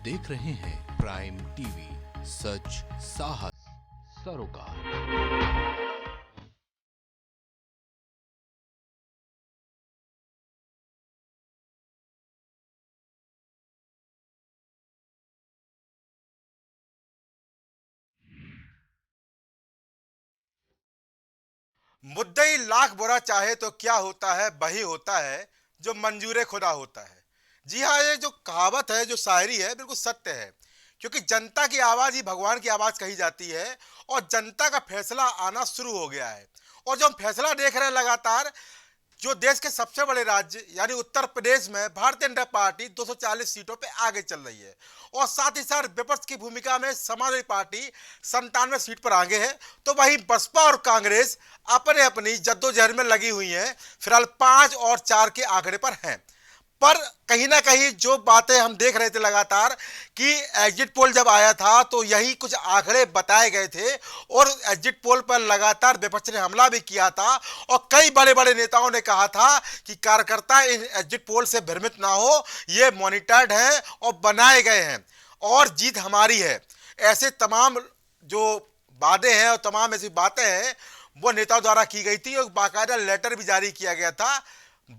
देख रहे हैं प्राइम टीवी, सच साहस सरोकार। मुद्दई लाख बुरा चाहे तो क्या होता है, वही होता है जो मंजूर खुदा होता है। जी हाँ, ये जो कहावत है, जो शायरी है, बिल्कुल सत्य है। क्योंकि जनता की आवाज ही भगवान की आवाज कही जाती है और जनता का फैसला आना शुरू हो गया है। और जो हम फैसला देख रहे हैं लगातार, जो देश के सबसे बड़े राज्य यानी उत्तर प्रदेश में भारतीय जनता पार्टी 240 सीटों पे आगे चल रही है और साथ ही साथ विपक्ष की भूमिका में समाजवादी पार्टी 97 सीट पर आगे है। तो वहीं बसपा और कांग्रेस अपने अपनी जद्दोजहद में लगी हुई हैं, फिलहाल 5 और 4 के आंकड़े पर हैं। पर कहीं ना कहीं जो बातें हम देख रहे थे लगातार कि एग्जिट पोल जब आया था तो यही कुछ आंकड़े बताए गए थे और एग्जिट पोल पर लगातार विपक्ष ने हमला भी किया था और कई बड़े बड़े नेताओं ने कहा था कि कार्यकर्ता इन एग्जिट पोल से भ्रमित ना हो, ये मॉनिटर्ड हैं और बनाए गए हैं और जीत हमारी है। ऐसे तमाम जो वादे हैं और तमाम ऐसी बातें हैं वो नेताओं द्वारा की गई थी और बाकायदा लेटर भी जारी किया गया था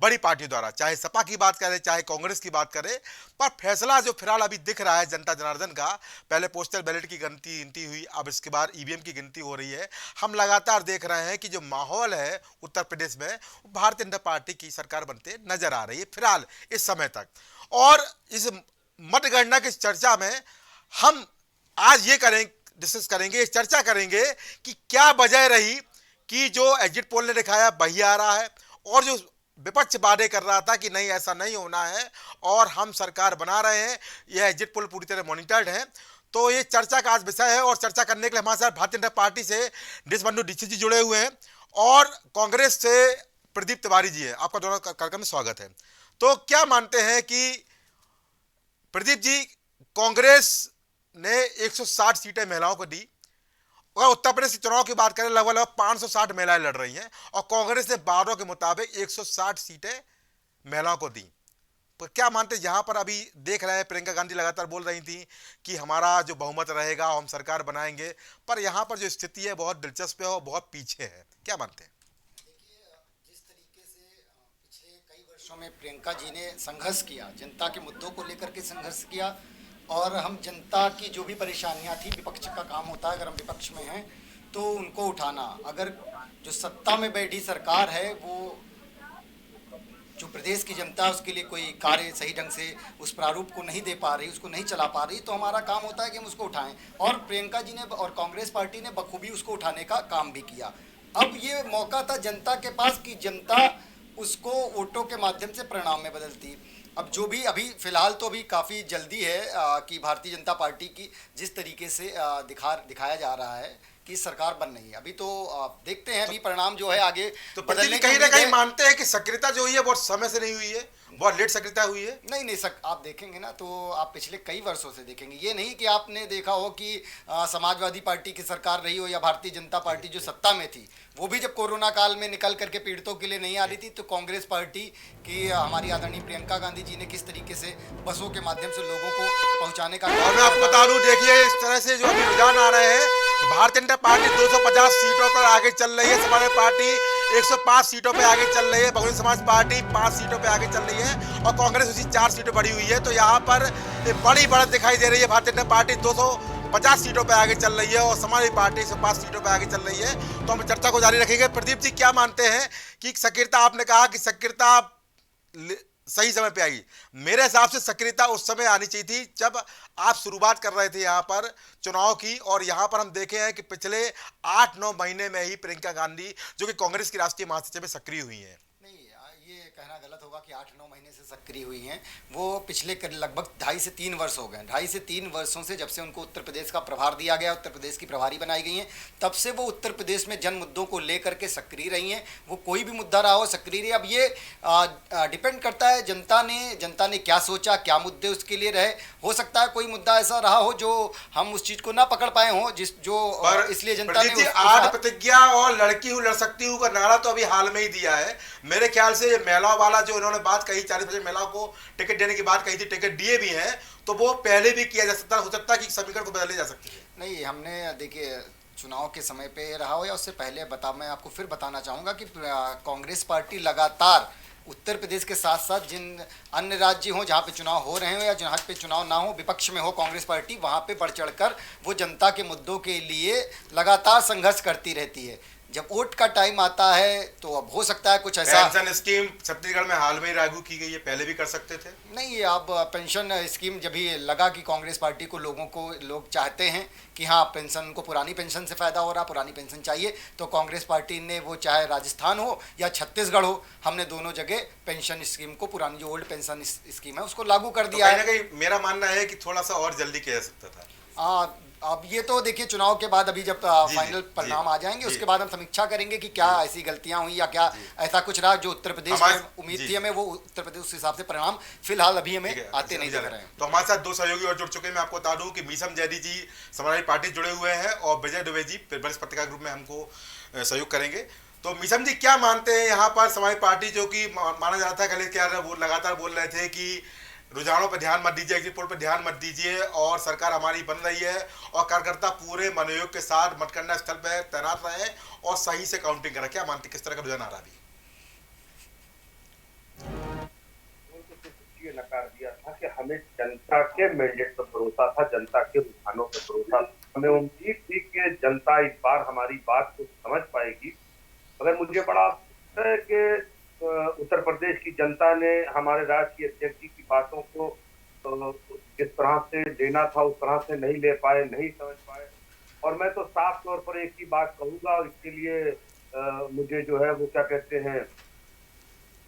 बड़ी पार्टी द्वारा, चाहे सपा की बात करें चाहे कांग्रेस की बात करें। पर फैसला जो फिलहाल अभी दिख रहा है जनता जनार्दन का, पहले पोस्टल बैलेट की गिनती हुई, अब इसके बाद ईवीएम की गिनती हो रही है। हम लगातार देख रहे हैं कि जो माहौल है उत्तर प्रदेश में, भारतीय जनता पार्टी की सरकार बनते नजर आ रही है फिलहाल इस समय तक। और इस मतगणना की चर्चा में हम आज ये डिस्कस करेंगे, चर्चा करेंगे कि क्या वजह रही कि जो एग्जिट पोल ने दिखाया वही आ रहा है और जो विपक्ष वादे कर रहा था कि नहीं ऐसा नहीं होना है और हम सरकार बना रहे हैं, यह एग्जिट पोल पूरी तरह मॉनिटर्ड है। तो ये चर्चा का आज विषय है और चर्चा करने के लिए हमारे साथ भारतीय जनता पार्टी से देशबंधु दीक्षित जी जुड़े हुए हैं और कांग्रेस से प्रदीप तिवारी जी है। आपका दोनों कार्यक्रम में स्वागत है। तो क्या मानते हैं कि प्रदीप जी, कांग्रेस ने 160 सीटें महिलाओं को दी और उत्तर प्रदेश चुनाव की बात करें लगभग 560 महिलाएं लड़ रही हैं और कांग्रेस ने वादों के मुताबिक 160 सीटें महिलाओं को दी। तो क्या मानते हैं, यहां पर अभी देख रहे हैं प्रियंका गांधी लगातार बोल रही थी कि हमारा जो बहुमत रहेगा हम सरकार बनाएंगे, पर यहां पर जो स्थिति है बहुत दिलचस्प है और बहुत पीछे है। क्या मानते हैं? जिस तरीके से पिछले कई वर्षों में प्रियंका जी ने संघर्ष किया, जनता के मुद्दों को लेकर के संघर्ष किया और हम जनता की जो भी परेशानियां थी, विपक्ष का काम होता है अगर हम विपक्ष में हैं तो उनको उठाना। अगर जो सत्ता में बैठी सरकार है वो जो प्रदेश की जनता है उसके लिए कोई कार्य सही ढंग से उस प्रारूप को नहीं दे पा रही, उसको नहीं चला पा रही, तो हमारा काम होता है कि हम उसको उठाएं और प्रियंका जी ने और कांग्रेस पार्टी ने बखूबी उसको उठाने का काम भी किया। अब ये मौका था जनता के पास कि जनता उसको वोटों के माध्यम से परिणाम में बदलती। अब जो भी अभी फिलहाल तो अभी काफ़ी जल्दी है कि भारतीय जनता पार्टी की जिस तरीके से दिखाया जा रहा है कि सरकार बन रही है। अभी तो देखते हैं अभी परिणाम जो है आगे तो बदलने कहीं ना कहीं मानते हैं कि सक्रियता जो हुई है बहुत समय से नहीं हुई है, बहुत लेट सक्रियता हुई है। नहीं आप देखेंगे ना तो आप पिछले कई वर्षों से देखेंगे, ये नहीं कि आपने देखा हो कि समाजवादी पार्टी की सरकार रही हो या भारतीय जनता पार्टी जो सत्ता में थी वो भी जब कोरोना काल में निकल करके पीड़ितों के लिए नहीं आ रही थी तो कांग्रेस पार्टी की हमारी आदरणीय प्रियंका गांधी जी ने किस तरीके से बसों के माध्यम से लोगों को पहुंचाने का। और मैं आपको बता दूं, देखिए इस तरह से जो अभी रुझान आ रहे हैं, भारतीय जनता पार्टी 250 सीटों पर आगे चल रही है, समाजवादी पार्टी 105 सीटों पे आगे चल रही है, बहुजन समाज पार्टी 5 सीटों पे आगे चल रही है और कांग्रेस उसी 4 सीटों बढ़ी हुई है। तो यहाँ पर बड़ी बढ़त दिखाई दे रही है। भारतीय जनता पार्टी 250 सीटों पे आगे चल रही है और समाजवादी पार्टी 105 सीटों पे आगे चल रही है। तो हम चर्चा को जारी रखेंगे। प्रदीप जी, क्या मानते हैं कि सक्रियता, आपने कहा कि सक्रियता सही समय पे आई, मेरे हिसाब से सक्रियता उस समय आनी चाहिए थी जब आप शुरुआत कर रहे थे यहाँ पर चुनाव की। और यहाँ पर हम देखे हैं कि पिछले 8-9 महीने में ही प्रियंका गांधी जो कि कांग्रेस की राष्ट्रीय महासचिव में सक्रिय हुई हैं। नहीं, ये कहना गलत होगा कि 8-9 महीने से सक्रिय हुई हैं। वो पिछले लगभग 2.5 से 3 वर्ष हो गए। 2.5 से 3 वर्षों से जब से उनको उत्तर प्रदेश का प्रभार दिया गया, उत्तर प्रदेश की प्रभारी बनाई गई हैं, तब से वो उत्तर प्रदेश में जन मुद्दों को लेकर के सक्रिय रही हैं। वो कोई भी मुद्दा रहा हो सक्रिय रही। अब ये डिपेंड करता है जनता ने क्या सोचा, क्या मुद्दे उसके लिए रहे। हो सकता है कोई मुद्दा ऐसा रहा हो जो हम उस चीज़ को ना पकड़ पाए हों, इसलिए जनता ने आज प्रतिज्ञा और लड़की हूँ लड़ सकती हूँ का नारा तो अभी हाल में ही दिया है। मेरे ख्याल से ये महिलाओं वाला जो इन्होंने बात कही 40% महिलाओं को टिकट देने की बात कही थी, टिकट दिए भी हैं, तो वो पहले भी किया जा सकता, हो सकता है कि समीकरण को बदले जा सकती है। नहीं, हमने देखिए चुनाव के समय पे रहा हो या उससे पहले मैं आपको फिर बताना चाहूँगा कि कांग्रेस पार्टी लगातार उत्तर प्रदेश के साथ साथ जिन अन्य राज्य हों जहाँ पे चुनाव हो रहे हो या जहाँ पे चुनाव ना हो, विपक्ष में हो कांग्रेस पार्टी, वहाँ पे बढ़ चढ़कर वो जनता के मुद्दों के लिए लगातार संघर्ष करती रहती है। जब वोट का टाइम आता है तो अब हो सकता है कुछ ऐसा। पेंशन स्कीम छत्तीसगढ़ में हाल में ही लागू की गई है, पहले भी कर सकते थे। नहीं, अब पेंशन स्कीम जब ही लगा कि कांग्रेस पार्टी को लोग चाहते हैं कि हाँ पेंशन को, पुरानी पेंशन से फ़ायदा हो रहा, पुरानी पेंशन चाहिए, तो कांग्रेस पार्टी ने वो चाहे राजस्थान हो या छत्तीसगढ़ हो, हमने दोनों जगह पेंशन स्कीम को, पुरानी जो ओल्ड पेंशन स्कीम है उसको लागू कर दिया है। कहीं ना कहीं मेरा मानना है कि थोड़ा सा और जल्दी किया जा सकता था। अब ये तो देखिए चुनाव के बाद, अभी जब फाइनल परिणाम आ जाएंगे उसके बाद हम समीक्षा करेंगे कि क्या ऐसी गलतियां हुई या क्या ऐसा कुछ रहा जो उत्तर प्रदेश में उम्मीद थी हमें, वो उत्तर प्रदेश उस हिसाब से परिणाम फिलहाल अभी हमें आते नहीं दिख रहे हैं। तो हमारे साथ दो सहयोगी और जुड़ चुके हैं। मैं आपको बता दूं कि मीसम जैदी जी समाजवादी पार्टी जुड़े हुए हैं और विजय दुबे जी वरिष्ठ पत्रकार ग्रुप में हमको सहयोग करेंगे। तो मीसम जी क्या मानते हैं यहाँ पर समाजवादी पार्टी, जो कि माना जा रहा था कल क्या वो लगातार बोल रहे थे कि रुझानों पर ध्यान मत दीजिए, एग्जिट पोल पर ध्यान मत दीजिए और सरकार हमारी बन रही है और कार्यकर्ता पूरे मनोयोग के साथ मतगणना स्थल पर तैनात रहे और सही से काउंटिंग करें, क्या मानते किस तरह का रुझान आ रहा अभी? ये नकार दिया था कि हमें जनता के मैंडेट पर भरोसा था, जनता के रुझानों पर भरोसा था। हमें उम्मीद थी कि जनता इस बार हमारी बात को समझ पाएगी, मगर मुझे बड़ा अफसोस है कि उत्तर प्रदेश की जनता ने हमारे राष्ट्रीय अध्यक्ष जी की बातों को जिस तरह से लेना था उस तरह से नहीं ले पाए, नहीं समझ पाए। और मैं तो साफ तौर पर एक ही बात कहूंगा, और इसके लिए मुझे जो है वो क्या कहते हैं,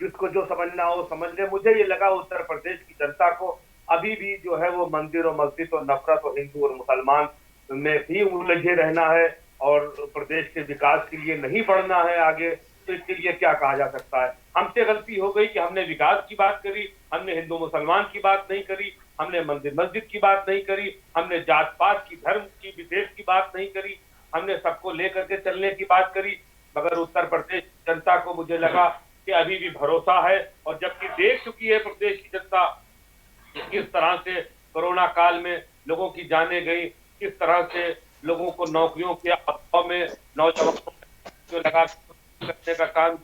जिसको जो समझना हो समझ ले। मुझे ये लगा उत्तर प्रदेश की जनता को अभी भी जो है वो मंदिर और मस्जिद और नफरत और हिंदू और मुसलमान में भी उलझे रहना है और प्रदेश के विकास के लिए नहीं बढ़ना है आगे। तो इसके लिए क्या कहा जा सकता है? हमसे गलती हो गई कि हमने विकास की बात करी, हमने हिंदू मुसलमान की बात नहीं करी, हमने मंदिर मस्जिद की बात नहीं करी, हमने जात पात की, धर्म की, विदेश की बात नहीं करी, हमने सबको लेकर के चलने की बात करी। मगर उत्तर प्रदेश जनता को मुझे लगा कि अभी भी भरोसा है, और जबकि देख चुकी है प्रदेश की जनता किस तरह से कोरोना काल में लोगों की जानें गई, किस तरह से लोगों को नौकरियों के अभाव में नौजवानों को लगा करने का काम,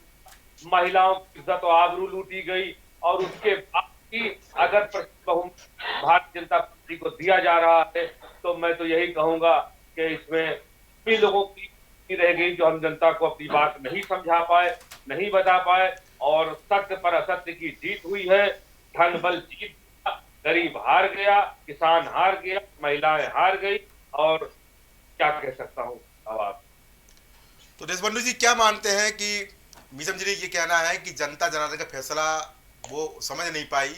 महिलाओं की इज्जत और आबरू लूटी गई। और उसके बाद भी अगर भारतीय जनता पार्टी को दिया जा रहा है तो मैं तो यही कहूंगा कि इसमें भी लोगों की रह गई जो हम जनता को अपनी बात नहीं समझा पाए, नहीं बता पाए, और सत्य पर असत्य की जीत हुई है। धन बल जीत, गरीब हार गया, किसान हार गया, महिलाएं हार गई, और क्या कह सकता हूँ अब। तो देशबंधु जी क्या मानते हैं कि मीसम जी ये कहना है कि जनता जनार्दन का फैसला वो समझ नहीं पाई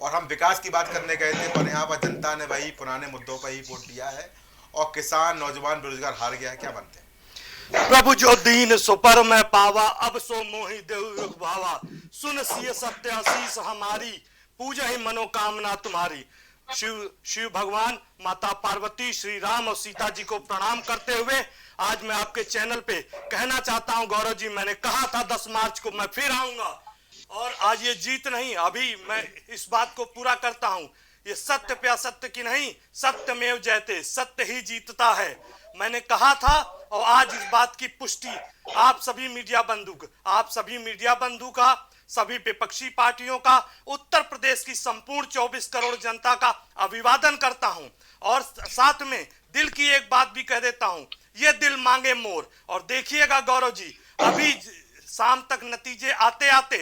और हम विकास की बात करने गए थे, पर यहाँ पर जनता ने वही पुराने मुद्दों पर ही वोट दिया है और किसान, नौजवान, बेरोजगार हार गया है, क्या मानते हैं? प्रभु जो दीन सो पर मैं पावा, अब सो मोहि देव भावा, सुन सिय सत्य आशीष हमारी, पूजा ही मनोकामना तुम्हारी। शिव भगवान, माता पार्वती, श्री राम और सीता जी को प्रणाम करते हुए आज मैं आपके चैनल पे कहना चाहता हूं, गौरव जी, मैंने कहा था 10 मार्च को मैं फिर आऊंगा, और आज ये जीत नहीं, अभी मैं इस बात को पूरा करता हूं, ये सत्य पे असत्य की नहीं, सत्यमेव जयते, सत्य ही जीतता है। मैंने कहा था और आज इस बात की पुष्टि आप सभी मीडिया बंधु का, सभी विपक्षी पार्टियों का, उत्तर प्रदेश की संपूर्ण 24 करोड़ जनता का अभिवादन करता हूं। और साथ में दिल की एक बात भी कह देता हूं, ये दिल मांगे मोर। और देखिएगा गौरव जी, अभी शाम तक नतीजे आते आते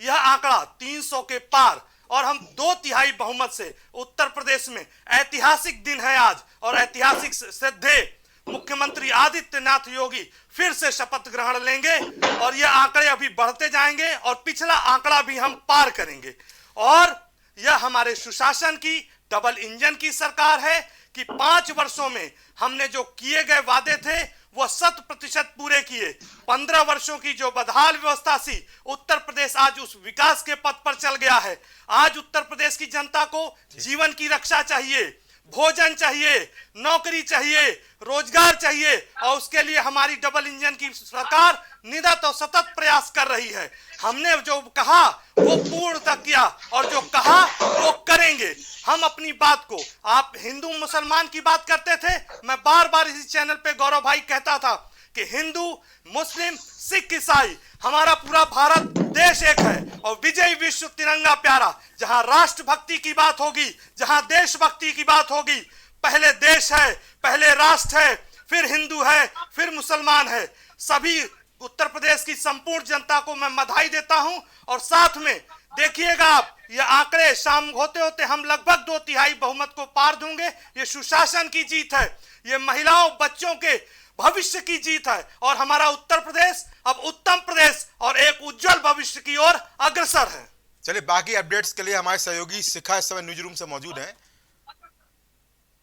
यह आंकड़ा 300 के पार, और हम 2/3 बहुमत से उत्तर प्रदेश में ऐतिहासिक दिन है आज, और ऐतिहासिक श्रद्धेय मुख्यमंत्री आदित्यनाथ योगी फिर से शपथ ग्रहण लेंगे, और ये आंकड़े अभी बढ़ते जाएंगे और पिछला आंकड़ा भी हम पार करेंगे। और यह हमारे सुशासन की डबल इंजन की सरकार है कि 5 वर्षों में हमने जो किए गए वादे थे वो 100% पूरे किए। 15 वर्षों की जो बदहाल व्यवस्था थी, उत्तर प्रदेश आज उस विकास के पथ पर चल गया है। आज उत्तर प्रदेश की जनता को जीवन की रक्षा चाहिए, भोजन चाहिए, नौकरी चाहिए, रोजगार चाहिए, और उसके लिए हमारी डबल इंजन की सरकार निरंतर और सतत प्रयास कर रही है। हमने जो कहा वो पूर्ण तक किया, और जो कहा वो करेंगे। हम अपनी बात को, आप हिंदू मुसलमान की बात करते थे, मैं बार बार इसी चैनल पे गौरव भाई कहता था कि हिंदू, मुस्लिम, सिख, ईसाई, हमारा पूरा भारत देश एक है, और विजय विश्व तिरंगा प्यारा। जहां राष्ट्रभक्ति की बात होगी, जहां देशभक्ति की बात होगी, पहले देश है, पहले राष्ट्र है, फिर हिंदू है, फिर मुसलमान है। सभी उत्तर प्रदेश की संपूर्ण जनता को मैं बधाई देता हूं, और साथ में देखिएगा आप, ये आंकड़े शाम होते होते हम लगभग 2/3 बहुमत को पार दूंगे। ये सुशासन की जीत है, ये महिलाओं बच्चों के भविष्य की जीत है, और हमारा उत्तर प्रदेश अब उत्तम प्रदेश और एक उज्जवल भविष्य की ओर अग्रसर है। चलिए, बाकी अपडेट्स के लिए हमारे सहयोगी शिखा इस समय न्यूज रूम से मौजूद हैं।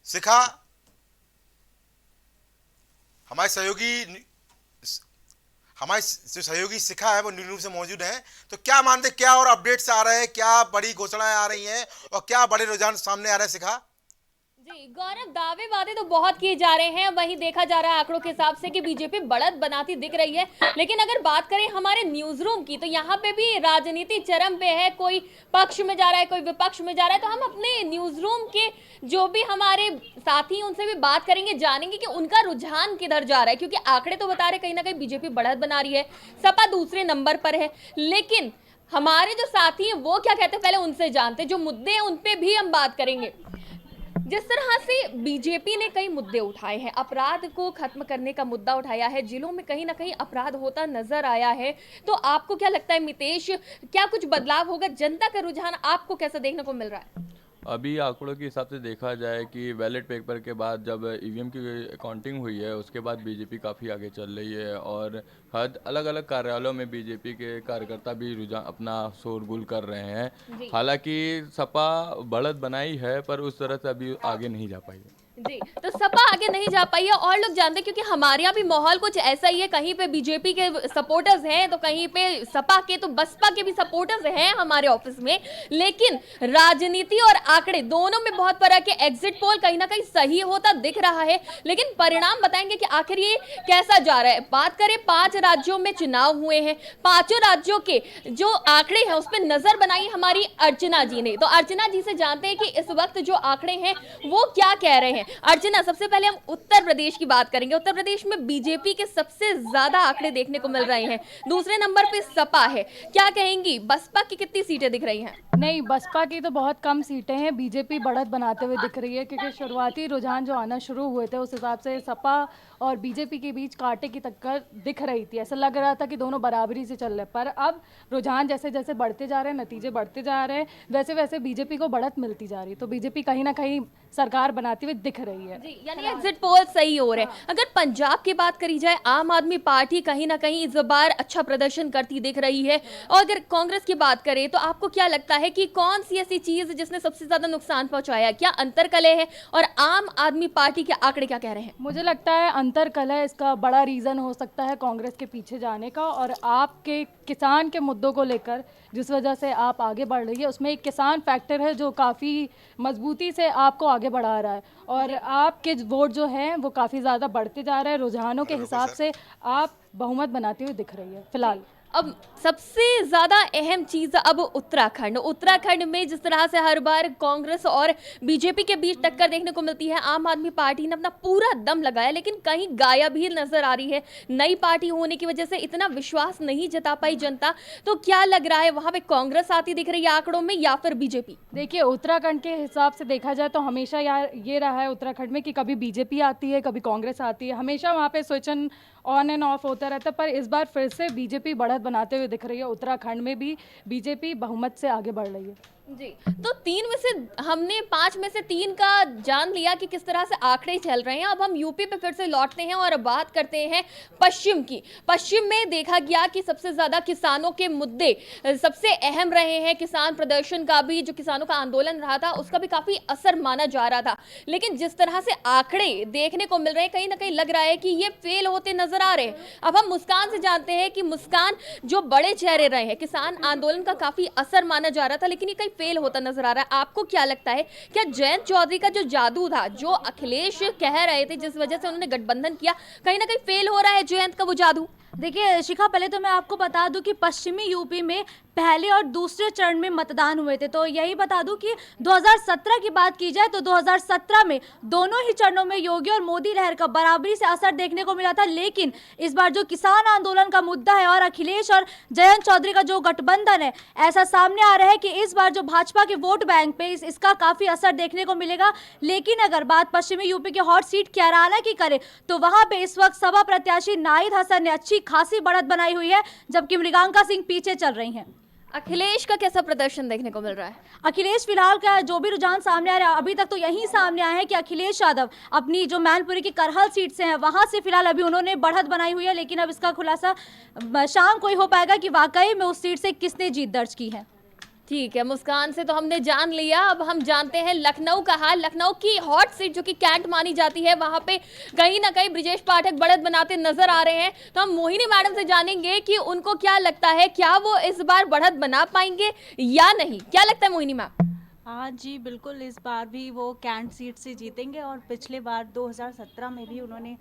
शिखा, हमारे जो सहयोगी शिखा है वो न्यूज रूम से मौजूद हैं। तो क्या मानते, क्या और अपडेट्स आ रहे हैं, क्या बड़ी घोषणाएं आ रही हैं और क्या बड़े रुझान सामने आ रहे हैं शिखा? जी गौरव, दावे वादे तो बहुत किए जा रहे हैं, वहीं देखा जा रहा है आंकड़ों के हिसाब से कि बीजेपी बढ़त बनाती दिख रही है। लेकिन अगर बात करें हमारे न्यूज रूम की, तो यहाँ पे भी राजनीति चरम पे है, कोई पक्ष में जा रहा है, कोई विपक्ष में जा रहा है। तो हम अपने न्यूज रूम के जो भी हमारे साथी उनसे भी बात करेंगे, जानेंगे कि उनका रुझान किधर जा रहा है, क्योंकि आंकड़े तो बता रहे कहीं ना कहीं बीजेपी बढ़त बना रही है, सपा दूसरे नंबर पर है। लेकिन हमारे जो साथी हैं वो क्या कहते हैं, पहले उनसे जानते हैं। जो मुद्दे हैं उन पे भी हम बात करेंगे। जिस तरह से बीजेपी ने कई मुद्दे उठाए हैं, अपराध को खत्म करने का मुद्दा उठाया है, जिलों में कहीं ना कहीं अपराध होता नजर आया है, तो आपको क्या लगता है मितेश, क्या कुछ बदलाव होगा? जनता का रुझान आपको कैसा देखने को मिल रहा है? अभी आंकड़ों के हिसाब से देखा जाए कि बैलेट पेपर के बाद जब ईवीएम की काउंटिंग हुई है, उसके बाद बीजेपी काफ़ी आगे चल रही है, और हर अलग अलग कार्यालयों में बीजेपी के कार्यकर्ता भी रुझान अपना शोरगुल कर रहे हैं। हालांकि सपा बढ़त बनाई है, पर उस तरह से अभी आगे नहीं जा पाई है। जी, तो सपा आगे नहीं जा पाई है, और लोग जानते हैं क्योंकि हमारे यहाँ भी माहौल कुछ ऐसा ही है। कहीं पे बीजेपी के सपोर्टर्स हैं, तो कहीं पे सपा के, तो बसपा के भी सपोर्टर्स हैं हमारे ऑफिस में। लेकिन राजनीति और आंकड़े दोनों में बहुत फर्क है। एग्जिट पोल कहीं ना कहीं सही होता दिख रहा है, लेकिन परिणाम बताएंगे कि आखिर ये कैसा जा रहा है। बात करें 5 राज्यों में चुनाव हुए हैं, 5 राज्यों के जो आंकड़े हैं उस पर नजर बनाई हमारी अर्चना जी ने। तो अर्चना जी से जानते हैं कि इस वक्त जो आंकड़े हैं वो क्या कह रहे हैं। अर्चना, सबसे पहले हम उत्तर प्रदेश की बात करेंगे। उत्तर प्रदेश में बीजेपी के सबसे ज्यादा आंकड़े देखने को मिल रहे हैं, दूसरे नंबर पे सपा है। क्या कहेंगी, बसपा की कितनी सीटें दिख रही हैं? नहीं, बसपा की तो बहुत कम सीटें हैं। बीजेपी बढ़त बनाते हुए दिख रही है, क्योंकि शुरुआती रुझान जो आना शुरू हुए थे उस हिसाब से सपा और बीजेपी के बीच कांटे की टक्कर दिख रही थी। ऐसा लग रहा था कि दोनों बराबरी से चल रहे, पर अब रुझान जैसे जैसे बढ़ते जा रहे हैं, नतीजे बढ़ते जा रहे हैं, वैसे वैसे बीजेपी को बढ़त मिलती जा रही है। तो बीजेपी कहीं ना कहीं सरकार बनाती हुई दिख रही है। जी, यानी एग्जिट पोल सही हो रहे हैं। अगर पंजाब की बात करी जाए, आम आदमी पार्टी कहीं ना कहीं इस बार अच्छा प्रदर्शन करती दिख रही है। और अगर कांग्रेस की बात करें, तो आपको क्या लगता है कि कौन सी ऐसी चीज जिसने सबसे ज्यादा नुकसान पहुंचाया? क्या अंतरकलह है? और आम आदमी पार्टी के आंकड़े क्या कह रहे हैं? मुझे लगता है अंतरकलह इसका बड़ा रीज़न हो सकता है कांग्रेस के पीछे जाने का, और आपके किसान के मुद्दों को लेकर जिस वजह से आप आगे बढ़ रही है, उसमें एक किसान फैक्टर है जो काफ़ी मजबूती से आपको आगे बढ़ा रहा है, और आपके वोट जो हैं वो काफ़ी ज़्यादा बढ़ते जा रहे हैं। रुझानों के हिसाब से आप बहुमत बनाती हुई दिख रही है फिलहाल। अब सबसे ज्यादा अहम चीज अब उत्तराखंड में जिस तरह से हर बार कांग्रेस और बीजेपी के बीच टक्कर देखने को मिलती है, आम आदमी पार्टी ने अपना पूरा दम लगाया, लेकिन कहीं गायब भी नजर आ रही है। नई पार्टी होने की वजह से इतना विश्वास नहीं जता पाई जनता। तो क्या लग रहा है, वहां पे कांग्रेस आती दिख रही है आंकड़ों में या फिर बीजेपी? देखिए, उत्तराखंड के हिसाब से देखा जाए तो हमेशा यार ये रहा है उत्तराखंड में कि कभी बीजेपी आती है, कभी कांग्रेस आती है, हमेशा वहाँ पे स्विच ऑन एंड ऑफ होता रहता है। पर इस बार फिर से बीजेपी बढ़त बनाते हुए दिख रही है। उत्तराखंड में भी बीजेपी बहुमत से आगे बढ़ रही है। जी, तो 3 में से हमने 5 में से 3 का जान लिया कि किस तरह से आंकड़े चल रहे हैं। अब हम यूपी पे फिर से लौटते हैं और बात करते हैं पश्चिम की। पश्चिम में देखा गया कि सबसे ज्यादा किसानों के मुद्दे सबसे अहम रहे हैं। किसान प्रदर्शन का भी, जो किसानों का आंदोलन रहा था, उसका भी काफी असर माना जा रहा था। लेकिन जिस तरह से आंकड़े देखने को मिल रहे हैं, कहीं ना कहीं लग रहा है कि ये फेल होते नजर आ रहे हैं। अब हम मुस्कान से जानते हैं कि मुस्कान जो बड़े चेहरे रहे हैं, किसान आंदोलन का काफी असर माना जा रहा था, लेकिन ये कहीं फेल होता नजर आ रहा है। आपको क्या लगता है, क्या जयंत चौधरी का जो जादू था, जो अखिलेश कह रहे थे जिस वजह से उन्होंने गठबंधन किया, कहीं ना कहीं फेल हो रहा है जयंत का वो जादू? देखिए शिखा, पहले तो मैं आपको बता दूं कि पश्चिमी यूपी में पहले और दूसरे चरण में मतदान हुए थे। तो यही बता दूं कि 2017 की बात की जाए तो 2017 में दोनों ही चरणों में योगी और मोदी लहर का बराबरी से असर देखने को मिला था। लेकिन इस बार जो किसान आंदोलन का मुद्दा है और अखिलेश और जयंत चौधरी का जो गठबंधन है, ऐसा सामने आ रहा है कि इस बार जो भाजपा के वोट बैंक पे इसका काफी असर देखने को मिलेगा। लेकिन अगर बात पश्चिमी यूपी के हॉट सीट कैराना की करें तो वहां पे इस वक्त सपा प्रत्याशी नाहिद हसन ने अच्छी खासी बढ़त बनाई हुई है, जबकि मृगांका सिंह पीछे चल रही हैं। अखिलेश का कैसा प्रदर्शन देखने को मिल रहा है? अखिलेश फिलहाल का जो भी रुझान सामने आ रहा है, अभी तक तो यही सामने आया है कि अखिलेश यादव अपनी जो मैनपुरी की करहल सीट से हैं वहां से फिलहाल अभी उन्होंने बढ़त बनाई हुई है। लेकिन अब इसका खुलासा शाम को ही हो पाएगा कि वाकई में उस सीट से किसने जीत दर्ज की है। ठीक है, मुस्कान से तो हमने जान लिया, अब हम जानते हैं लखनऊ का हाल। लखनऊ की हॉट सीट जो कि कैंट मानी जाती है, वहां पे कहीं ना कहीं ब्रिजेश पाठक बढ़त बनाते नजर आ रहे हैं। तो हम मोहिनी मैडम से जानेंगे कि उनको क्या लगता है, क्या वो इस बार बढ़त बना पाएंगे या नहीं? क्या लगता है मोहिनी मैम? हाँ जी बिल्कुल, इस बार भी वो कैंट सीट से जीतेंगे और पिछले बार 2017 में भी उन्होंने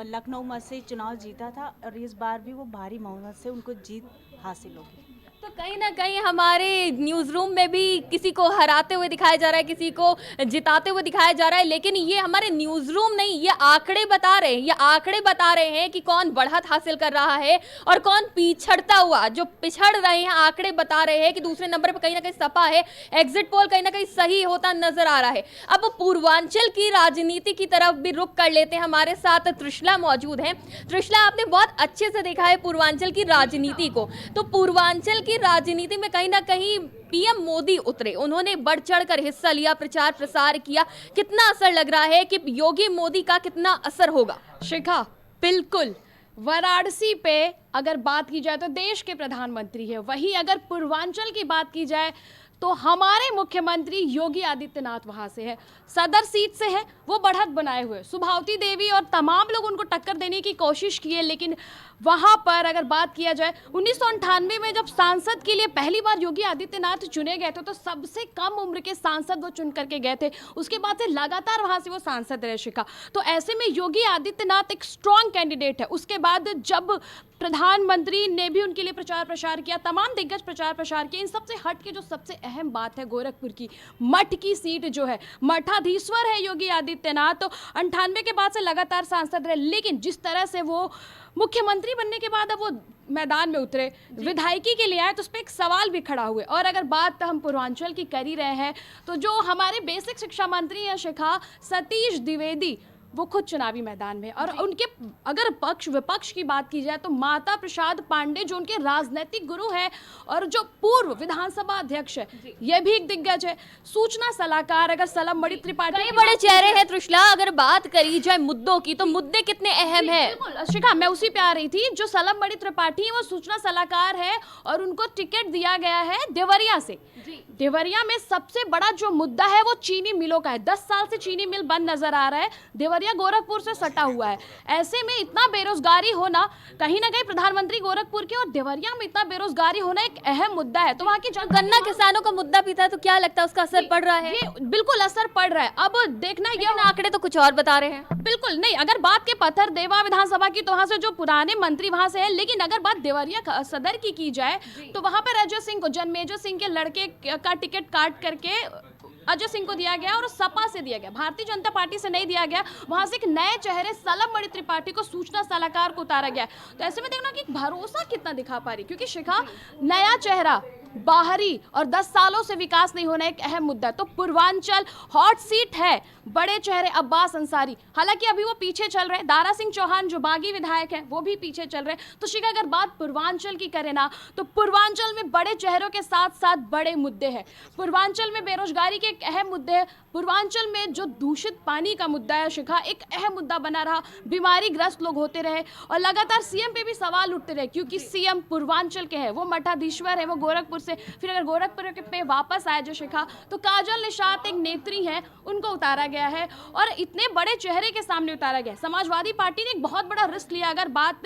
लखनऊ मत से चुनाव जीता था और इस बार भी वो भारी बहुमत से उनको जीत हासिल होगी। तो कहीं ना कहीं हमारे न्यूज़ रूम में भी किसी को हराते हुए दिखाया जा रहा है, किसी को जिताते हुए दिखाया जा रहा है, लेकिन ये हमारे न्यूज़ रूम नहीं, ये आंकड़े बता रहे हैं, ये आंकड़े बता रहे हैं कि कौन बढ़त हासिल कर रहा है और कौन पिछड़ता हुआ, जो पिछड़ रहे हैं आंकड़े बता रहे हैं कि दूसरे नंबर पर कहीं ना कहीं सपा है। एग्जिट पोल कहीं ना कहीं सही होता नजर आ रहा है। अब पूर्वांचल की राजनीति की तरफ भी रुख कर लेते हैं, हमारे साथ त्रिशला मौजूद हैं। त्रिशला, आपने बहुत अच्छे से देखा है पूर्वांचल की राजनीति को, तो पूर्वांचल की राजनीति में कहीं ना कहीं पीएम मोदी उतरे, उन्होंने बढ़ चढ़ कर हिस्सा लिया, प्रचार प्रसार किया। कितना असर लग रहा है कि योगी मोदी का कितना असर होगा? शिखा, बिल्कुल वाराणसी पे अगर बात की जाए तो देश के प्रधानमंत्री है, वहीं अगर पूर्वांचल की बात की जाए तो हमारे मुख्यमंत्री योगी आदित्यनाथ वहां से है, सदर सीट से है, वो बढ़त बनाए हुए। सुभावती देवी और तमाम लोग उनको टक्कर देने की कोशिश किए, लेकिन वहां पर अगर बात किया जाए 1998 में जब सांसद के लिए पहली बार योगी आदित्यनाथ चुने गए थे तो सबसे कम उम्र के सांसद वो चुन करके गए थे। उसके बाद से लगातार वहां से वो सांसद रहे शिखा। तो ऐसे में योगी आदित्यनाथ एक स्ट्रॉन्ग कैंडिडेट है। उसके बाद जब प्रधानमंत्री ने भी उनके लिए प्रचार प्रसार किया, तमाम दिग्गज प्रचार प्रसार किया, इन सबसे हट के जो सबसे अहम बात है गोरखपुर की मठ की सीट जो है, मठाधीश्वर है योगी आदित्यनाथ। तो 98 के बाद से लगातार सांसद रहे, लेकिन जिस तरह से वो मुख्यमंत्री बनने के बाद अब वो मैदान में उतरे, विधायकी के लिए आए, तो उस पर एक सवाल भी खड़ा हुए। और अगर बात हम पूर्वांचल की कर ही रहे हैं तो जो हमारे बेसिक शिक्षा मंत्री हैं शिखा, सतीश द्विवेदी, वो खुद चुनावी मैदान में। और उनके अगर पक्ष विपक्ष की बात की जाए तो माता प्रसाद पांडे जो उनके राजनीतिक गुरु है और जो पूर्व विधानसभा अध्यक्ष है, ये भी एक दिग्गज है। सूचना सलाहकार अगर सलम बड़ी त्रिपाठी, कई बड़े चेहरे हैं त्रिशला। अगर बात करी जाए मुद्दों की तो मुद्दे कितने अहम है? बिल्कुल शिखा, मैं उसी पे आ रही थी। जो सलम बड़ी त्रिपाठी है वो सूचना सलाहकार है और उनको टिकट दिया गया है देवरिया से। देवरिया में सबसे बड़ा जो मुद्दा है वो चीनी मिलों का है। 10 साल से चीनी मिल बंद नजर आ रहा है, देवरिया गोरखपुर से सटा हुआ है। ऐसे में इतना बेरोजगारी होना, कहीं ना कहीं प्रधानमंत्री गोरखपुर के और देवरिया में इतना बेरोजगारी होना एक अहम मुद्दा है। तो वहाँ की गन्ना किसानों का मुद्दा भी था, तो क्या लगता है उसका असर पड़ रहा है? ये बिल्कुल असर पड़ रहा है। अब देखना ये आंकड़े तो कुछ और बता रहे हैं। बिल्कुल नहीं, अगर बात के पत्थर देवा विधानसभा की तो वहाँ से जो पुराने मंत्री वहाँ से है, लेकिन अगर बात देवरिया सदर की जाए तो वहाँ पर अजय सिंह को, जन्मेजय सिंह के लड़के का टिकट काट करके अजय सिंह को दिया गया और सपा से दिया गया, भारतीय जनता पार्टी से नहीं दिया गया। वहां से एक नए चेहरे सलम बड़ी त्रिपाठी को सूचना सलाहकार को उतारा गया। तो ऐसे में देखना कि भरोसा कितना दिखा पा रही, क्योंकि शिखा नया चेहरा बाहरी और 10 सालों से विकास नहीं होना एक अहम मुद्दा। तो पूर्वांचल हॉट सीट है, बड़े चेहरे अब्बास अंसारी, हालांकि अभी वो पीछे चल रहे हैं। दारा सिंह चौहान जो बागी विधायक हैं वो भी पीछे चल रहे हैं। तो शिखा अगर बात पूर्वांचल की करें ना, तो पूर्वांचल में बड़े चेहरों के साथ साथ बड़े मुद्दे हैं। पूर्वांचल में बेरोजगारी के एक अहम मुद्दे हैं। पूर्वांचल में जो दूषित पानी का मुद्दा है शिखा, एक अहम मुद्दा बना रहा। बीमारी ग्रस्त लोग होते रहे और लगातार सीएम पे भी सवाल उठते रहे, क्योंकि सीएम पूर्वांचल के हैं, वो मठाधीश्वर है, वो गोरखपुर बहादुर से। फिर अगर गोरखपुर पे वापस आए जो शिखा, तो काजल निषाद एक नेत्री है, उनको उतारा गया है और इतने बड़े चेहरे के सामने उतारा गया है। समाजवादी पार्टी ने एक बहुत बड़ा रिस्क लिया। अगर बात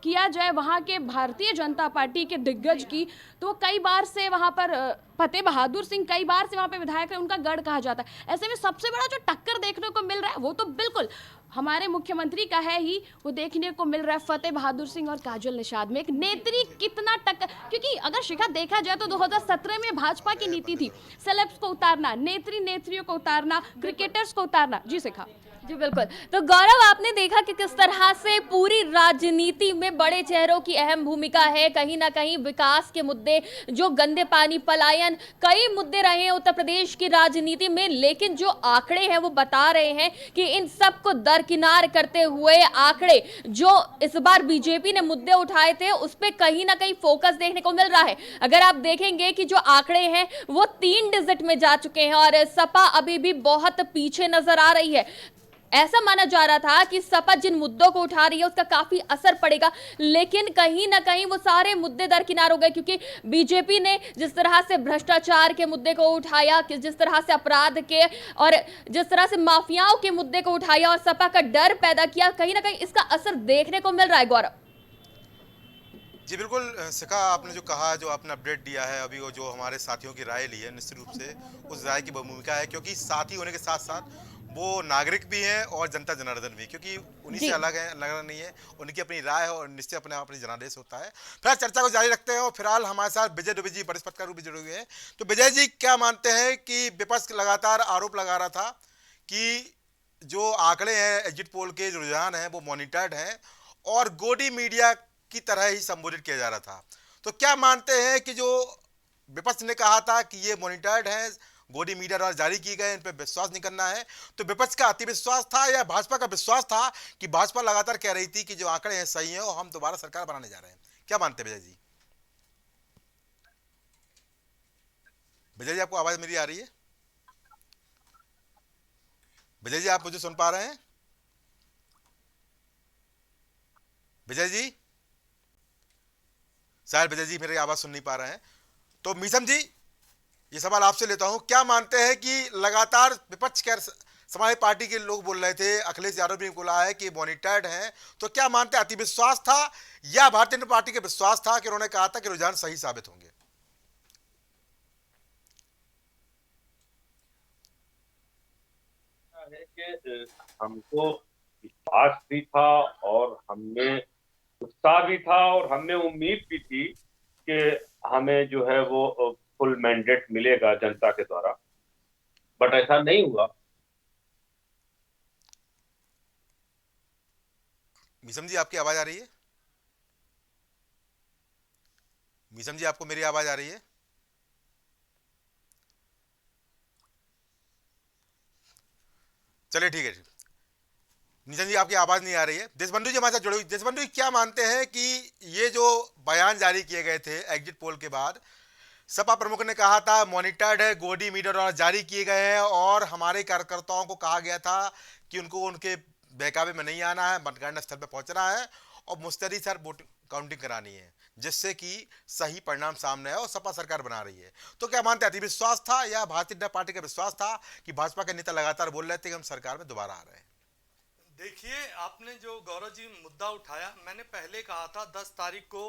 किया जाए वहाँ के भारतीय जनता पार्टी के दिग्गज की, तो कई बार से वहाँ पर फतेह बहादुर सिंह कई बार से वहाँ पे विधायक है, उनका गढ़ कहा जाता है। ऐसे में सबसे बड़ा जो टक्कर देखने को मिल रहा है वो तो बिल्कुल हमारे मुख्यमंत्री का है ही, वो देखने को मिल रहा है फतेह बहादुर सिंह और काजल निषाद में। एक नेत्री कितना टक्कर, क्योंकि अगर शिखा देखा जाए तो 2017 में भाजपा की नीति थी सेलेब्स को उतारना, नेत्रियों को उतारना, क्रिकेटर्स को उतारना। जी शिखा। जी बिल्कुल। तो गौरव, आपने देखा कि किस तरह से पूरी राजनीति में बड़े चेहरों की अहम भूमिका है। कहीं ना कहीं विकास के मुद्दे, जो गंदे पानी, पलायन, कई मुद्दे रहे हैं उत्तर प्रदेश की राजनीति में, लेकिन जो आंकड़े हैं वो बता रहे हैं कि इन सब को दरकिनार करते हुए आंकड़े जो इस बार बीजेपी ने मुद्दे उठाए थे उस पर कहीं ना कहीं फोकस देखने को मिल रहा है। अगर आप देखेंगे कि जो आंकड़े हैं वो 3 डिजिट में जा चुके हैं और सपा अभी भी बहुत पीछे नजर आ रही है। ऐसा माना जा रहा था कि सपा जिन मुद्दों को उठा रही है उसका काफी असर पड़ेगा, लेकिन कहीं ना कहीं वो सारे मुद्दे दरकिनार हो गए, क्योंकि बीजेपी ने जिस तरह से भ्रष्टाचार के मुद्दे को उठाया, कि जिस तरह से अपराध के और जिस तरह से माफियाओं के मुद्दे को उठाया और सपा का डर पैदा किया, कहीं ना कहीं इसका असर देखने को मिल रहा है। गौरव जी बिल्कुल शिखा, आपने जो कहा, जो आपने अपडेट दिया है अभी, वो जो हमारे साथियों की राय ली है, निश्चित रूप से उस राय की भूमिका है, क्योंकि साथी होने के साथ साथ वो नागरिक भी हैं और जनता जनार्दन भी, क्योंकि उन्हीं से अलग है, अलग नहीं है, उनकी अपनी राय है और निश्चित अपने आप अपनी जनादेश होता है। फिर चर्चा को जारी रखते हैं और फिलहाल हमारे साथ विजय दुबे जी वरिष्ठ पत्रकार भी जुड़े हुए हैं। तो विजय जी, क्या मानते हैं कि विपक्ष लगातार आरोप लगा रहा था कि जो आंकड़े हैं, एग्जिट पोल के जो रुझान हैं वो मॉनिटर्ड हैं और गोदी मीडिया की तरह ही संबोधित किया जा रहा था, तो क्या मानते हैं कि जो विपक्ष ने कहा था कि ये मॉनिटर्ड है, गोदी मीडिया द्वारा जारी की गए, इन पर विश्वास नहीं करना है, तो विपक्ष का अति विश्वास था या भाजपा का विश्वास था कि भाजपा लगातार कह रही थी कि जो आंकड़े हैं सही हैं और हम दोबारा सरकार बनाने जा रहे हैं? क्या मानते हैं विजय जी? विजय जी, आपको आवाज मेरी आ रही है? विजय जी, आप मुझे सुन पा रहे हैं? विजय जी, शायद विजय जी मेरी आवाज सुन नहीं पा रहे हैं। तो मीसम जी, ये सवाल आपसे लेता हूं, क्या मानते हैं कि लगातार विपक्ष के समाजवादी पार्टी के लोग बोल रहे थे, अखिलेश यादव भी बोला है कि मॉनिटर्ड हैं, तो क्या मानते हैं अति विश्वास था या भारतीय जनता पार्टी के विश्वास था कि उन्होंने कहा था कि रुझान सही साबित होंगे? कि हमको विश्वास भी था और हमें उत्साह भी था और हमें उम्मीद भी थी कि हमें जो है वो फुल मैंडेट मिलेगा जनता के द्वारा, बट ऐसा नहीं हुआ। मीसम जी, आपकी आवाज आ रही है? मीसम जी, आपको मेरी आवाज आ रही है? चलिए ठीक है। नितिन जी, आपकी आवाज नहीं आ रही है। देशबंधु जी हमारे साथ जुड़े हुए। देशबंधु जी, क्या मानते हैं कि ये जो बयान जारी किए गए थे एग्जिट पोल के बाद, सपा प्रमुख ने कहा था मॉनिटर्ड है, गोदी मीडिया द्वारा जारी किए गए हैं और हमारे कार्यकर्ताओं को कहा गया था कि उनको उनके बहकावे में नहीं आना है, मतगणना स्थल पर पहुंचना है और मुस्तैदी सर वोट काउंटिंग करानी है, जिससे कि सही परिणाम सामने आए और सपा सरकार बना रही है। तो क्या मानते हैं, अति विश्वास था या भारतीय जनता पार्टी का विश्वास था कि भाजपा के नेता लगातार बोल रहे थे कि हम सरकार में दोबारा आ रहे हैं? देखिए, आपने जो गौरव जी मुद्दा उठाया, मैंने पहले कहा था 10 तारीख को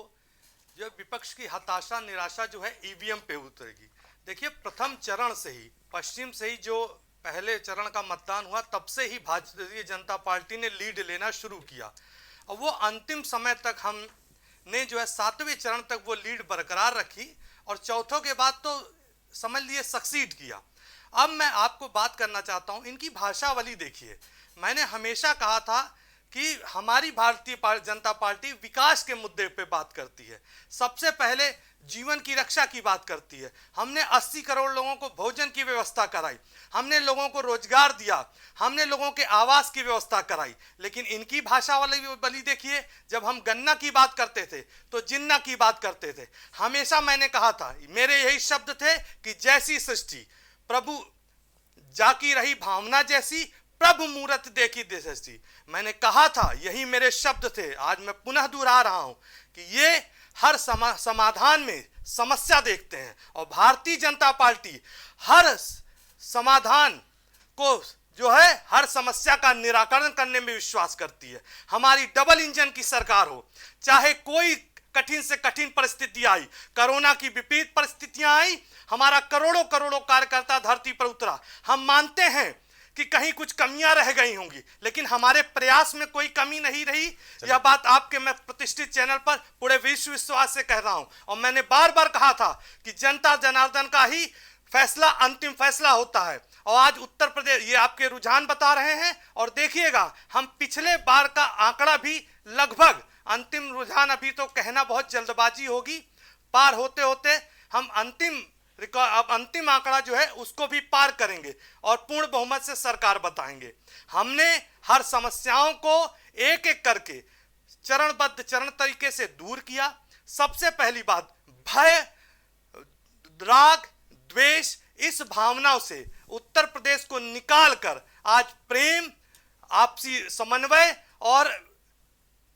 जो विपक्ष की हताशा निराशा जो है ईवीएम पे उतरेगी। देखिए, प्रथम चरण से ही, पश्चिम से ही जो पहले चरण का मतदान हुआ, तब से ही भारतीय जनता पार्टी ने लीड लेना शुरू किया और वो अंतिम समय तक हमने जो है 7वें चरण तक वो लीड बरकरार रखी और चौथों के बाद तो समझ लिए सक्सीड किया। अब मैं आपको बात करना चाहता हूँ, इनकी भाषावली देखिए। मैंने हमेशा कहा था कि हमारी भारतीय जनता पार्टी विकास के मुद्दे पे बात करती है, सबसे पहले जीवन की रक्षा की बात करती है। हमने 80 करोड़ लोगों को भोजन की व्यवस्था कराई, हमने लोगों को रोजगार दिया, हमने लोगों के आवास की व्यवस्था कराई। लेकिन इनकी भाषा वाली देखिए, जब हम गन्ना की बात करते थे तो जिन्ना की बात करते थे। हमेशा मैंने कहा था, मेरे यही शब्द थे कि जैसी सृष्टि प्रभु जाकी रही भावना जैसी, प्रभु मूरत देखी देशस्ती। मैंने कहा था, यही मेरे शब्द थे। आज मैं पुनः दोहरा रहा हूं कि ये हर समाधान में समस्या देखते हैं और भारतीय जनता पार्टी हर समाधान को जो है हर समस्या का निराकरण करने में विश्वास करती है। हमारी डबल इंजन की सरकार हो, चाहे कोई कठिन से कठिन परिस्थिति आई, कोरोना की विपरीत परिस्थितियां आई, हमारा करोड़ों करोड़ों कार्यकर्ता धरती पर उतरा। हम मानते हैं कि कहीं कुछ कमियां रह गई होंगी, लेकिन हमारे प्रयास में कोई कमी नहीं रही। यह बात आपके मैं प्रतिष्ठित चैनल पर पूरे विश्वास से कह रहा हूं और मैंने बार बार कहा था कि जनता जनार्दन का ही फैसला अंतिम फैसला होता है। और आज उत्तर प्रदेश ये आपके रुझान बता रहे हैं और देखिएगा हम पिछले बार का आंकड़ा भी लगभग अंतिम रुझान, अभी तो कहना बहुत जल्दबाजी होगी, पार होते होते हम अंतिम आंकड़ा जो है उसको भी पार करेंगे और पूर्ण बहुमत से सरकार बताएंगे। हमने हर समस्याओं को एक एक करके चरणबद्ध चरण तरीके से दूर किया। सबसे पहली बात, भय, राग, द्वेष, इस भावनाओं से उत्तर प्रदेश को निकालकर आज प्रेम, आपसी समन्वय और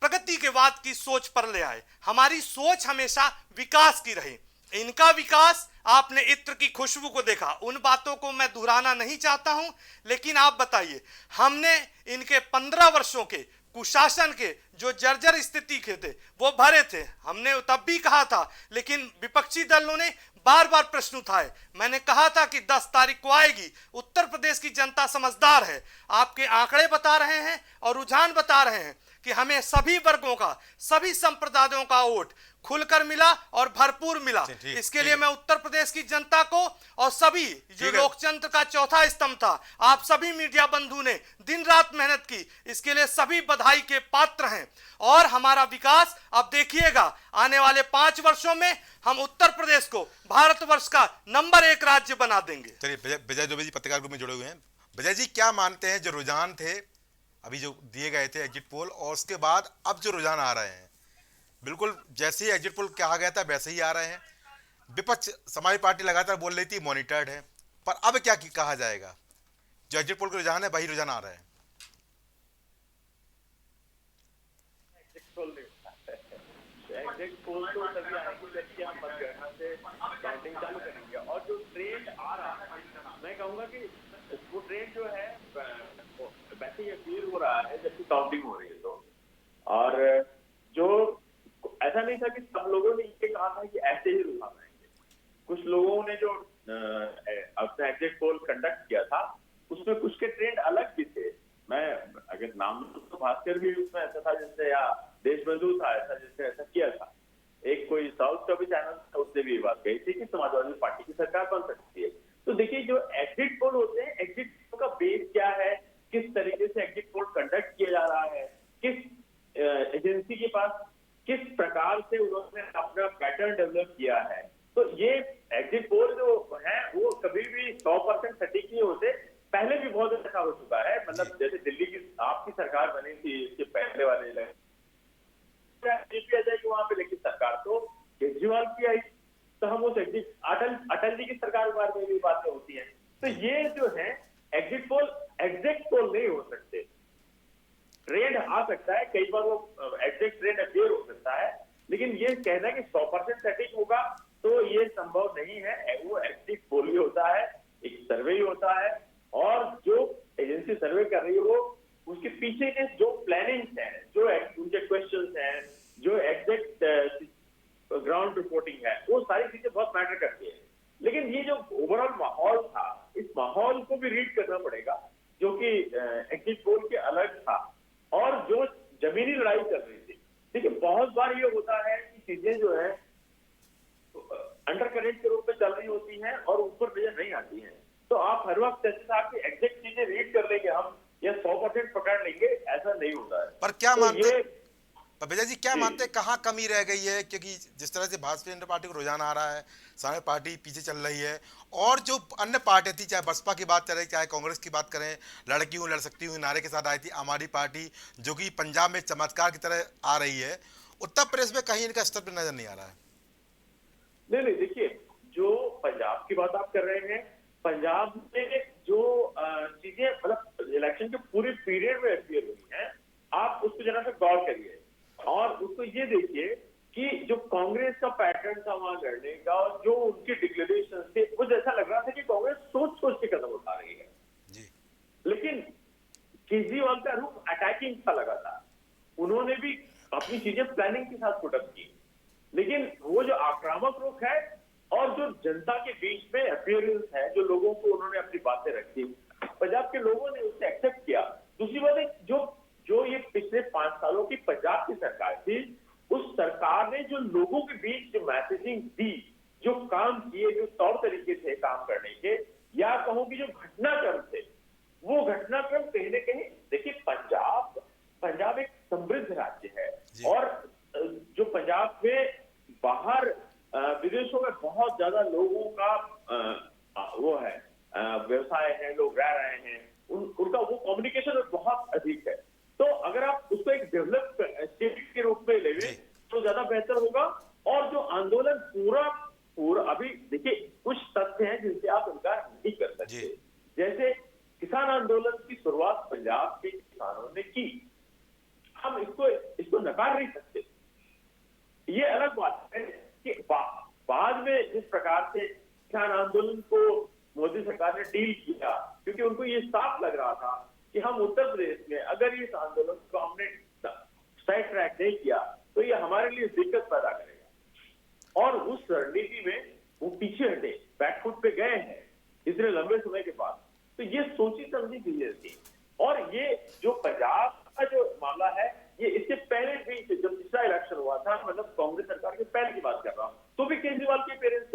प्रगति के बाद की सोच पर ले आए। हमारी सोच हमेशा विकास की रही। इनका विकास, आपने इत्र की खुशबू को देखा, उन बातों को मैं दोहराना नहीं चाहता हूं, लेकिन आप बताइए, हमने इनके 15 वर्षों के कुशासन के जो जर्जर स्थिति के थे वो भरे थे। हमने तब भी कहा था, लेकिन विपक्षी दलों ने बार बार प्रश्न उठाए। मैंने कहा था कि 10 तारीख को आएगी। उत्तर प्रदेश की जनता समझदार है, आपके आंकड़े बता रहे हैं और रुझान बता रहे हैं कि हमें सभी वर्गों का, सभी संप्रदायों का वोट खुलकर मिला और भरपूर मिला। इसके लिए मैं उत्तर प्रदेश की जनता को और सभी जो लोकतंत्र का चौथा स्तंभ था, आप सभी मीडिया बंधु ने दिन रात मेहनत की, इसके लिए सभी बधाई के पात्र हैं। और हमारा विकास अब देखिएगा, आने वाले 5 वर्षों में हम उत्तर प्रदेश को भारतवर्ष का नंबर 1 राज्य बना देंगे। चलिए, विजय दुबे जी पत्रकार ग्रुप में जुड़े हुए हैं। विजय जी, क्या मानते हैं, जो रुझान थे अभी जो दिए गए थे एग्जिट पोल, और उसके बाद अब जो रुझान आ रहे हैं, बिल्कुल जैसे ही एग्जिट पोल कहा गया था वैसे ही आ रहे हैं। विपक्ष समाजवादी पार्टी लगातार बोल रही थी मॉनिटर्ड है, पर अब क्या कहा जाएगा, जो एग्जिट पोल का रुझान है वही रुझान आ रहा है। एग्जिट पोल तो तभी आएगी जबकि हम मतगणना से काउंटिंग चालू करेंगे। और जो ट्रेंड आ रहा है, मैं कहूँगा कि वो ट्रेंड जो है वैसे ही अपील हो रहा है जबकि काउंटिंग हो रही है। तो और जो ऐसा नहीं था कि सब लोगों ने ये कहा था कि ऐसे ही रुझान आएंगे। कुछ लोगों ने जो अपना एग्जिट पोल कंडक्ट किया था उसमें कुछ के ट्रेंड अलग भी थे। मैं अगर नाम तो भास्कर भी उसमें ऐसा था जिससे, या देशबंधु था ऐसा जिसने ऐसा किया था। एक कोई साउथ का भी चैनल था, उसने भी ये बात कही थी कि समाजवादी पार्टी की सरकार बन सकती है। तो देखिए, जो एग्जिट पोल होते हैं, एग्जिट पोल का बेस क्या है, किस तरीके से एग्जिट पोल कंडक्ट किया जा रहा है, किस एजेंसी के पास किस प्रकार से उन्होंने अपना पैटर्न डेवलप किया है। तो ये एग्जिट पोल जो है वो कभी भी 100% सटीक नहीं होते। पहले भी बहुत अच्छा हो चुका है, मतलब जैसे दिल्ली की आपकी सरकार बनी थी, इसके पहले वाले बीजेपी आ जाएगी वहां पे, लेकिन सरकार तो केजरीवाल की आई। तो हम उस अटल जी की सरकार के बारे में भी बातें होती हैं। तो ये जो है एग्जिट पोल एग्जैक्ट पोल नहीं हो सकते। ट्रेंड आ सकता है, कई बार वो एग्जैक्ट ट्रेंड अपीयर हो सकता है, लेकिन ये कहना कि 100% सटीक होगा तो ये संभव नहीं है। वो एग्जिट पोल ही होता है, एक सर्वे ही होता है, और जो एजेंसी सर्वे कर रही है वो उसके पीछे के जो प्लानिंग्स हैं, जो उनके क्वेश्चंस हैं, जो एग्जैक्ट ग्राउंड रिपोर्टिंग है, वो सारी चीजें बहुत मैटर करती है। लेकिन ये जो ओवरऑल माहौल था, इस माहौल को भी रीड करना पड़ेगा, जो कि एग्जिट पोल के अलग था और जो जमीनी लड़ाई चल रही थी। देखिए, बहुत बार ये होता है कि चीजें जो है अंडर करेंट के रूप में चल रही होती हैं और ऊपर नजर नहीं आती हैं। तो आप हर वक्त जैसे साहब की एग्जैक्ट चीजें रीड कर लेंगे हम, या 100% पकड़ लेंगे, ऐसा नहीं होता है। पर क्या तो मानते विजय जी, क्या मानते कहाँ कमी रह गई है? क्योंकि जिस तरह से भारतीय जनता पार्टी को रुझान आ रहा है, सारे पार्टी पीछे चल रही है, और जो अन्य पार्टी थी, चाहे बसपा की बात करें, चाहे कांग्रेस की बात करें, लड़की हूँ लड़ सकती हूँ नारे के साथ आई थी आम आदमी पार्टी, जो कि पंजाब में चमत्कार की तरह आ रही है, उत्तर प्रदेश में कहीं इनका स्तर पर नजर नहीं आ रहा है। नहीं, देखिए, जो पंजाब की बात आप कर रहे हैं, पंजाब में जो चीजें मतलब इलेक्शन के पूरे पीरियड में अपीयर हुई हैं, आप उसको जरा सा गौर करिए और उसको ये देखिए कि जो कांग्रेस का पैटर्न था वहां लड़ने का, और जो उनके डिक्लेरेशन थे, वो जैसा लग रहा था कि कांग्रेस सोच सोच के कदम उठा रही है। लेकिन केजरीवाल का रुख अटैकिंग सा लगा था। उन्होंने भी अपनी चीजें प्लानिंग के साथ पुट अप की, लेकिन वो जो आक्रामक रुख है और जो जनता के बीच में अपीयरेंस है, जो लोगों को उन्होंने अपनी बातें रखी, पंजाब के लोगों ने उसे एक्सेप्ट किया। दूसरी बात है, जो ये पिछले 5 सालों की पंजाब की सरकार थी, उस सरकार ने जो लोगों के बीच जो मैसेजिंग दी, जो काम किए, जो तौर तरीके थे काम करने के, या कहूं कि जो घटनाक्रम थे, वो घटनाक्रम कहीं ना कहीं, देखिए पंजाब एक समृद्ध राज्य है, और जो पंजाब में बाहर विदेशों में बहुत ज्यादा लोगों का वो है, व्यवसाय है, लोग रह रहे हैं, उनका वो कम्युनिकेशन बहुत अधिक है। तो अगर आप उसको एक डेवलप स्टेट के रूप में लेंगे तो ज्यादा बेहतर होगा। और जो आंदोलन पूरा अभी देखिए, कुछ तथ्य हैं जिनसे आप इनकार नहीं कर सकते। जैसे किसान आंदोलन की शुरुआत पंजाब के किसानों ने की, हम इसको नकार नहीं सकते। ये अलग बात है कि बाद में जिस प्रकार से किसान आंदोलन को मोदी सरकार ने डील किया, क्योंकि उनको ये साफ लग रहा था कि हम उत्तर प्रदेश में अगर इस आंदोलन को हमने सही ट्रैक नहीं किया तो ये हमारे लिए दिक्कत पैदा करेगा, और उस रणनीति में वो पीछे हटे, बैकफुट पे गए हैं इतने लंबे समय के बाद। तो ये सोची समझी चीजें थी। और ये जो पंजाब का जो मामला है, ये इससे पहले भी जब पिछला इलेक्शन हुआ था, मतलब कांग्रेस सरकार के पहले की बात कर रहा हूँ, तो भी केजरीवाल के पेरेंट्स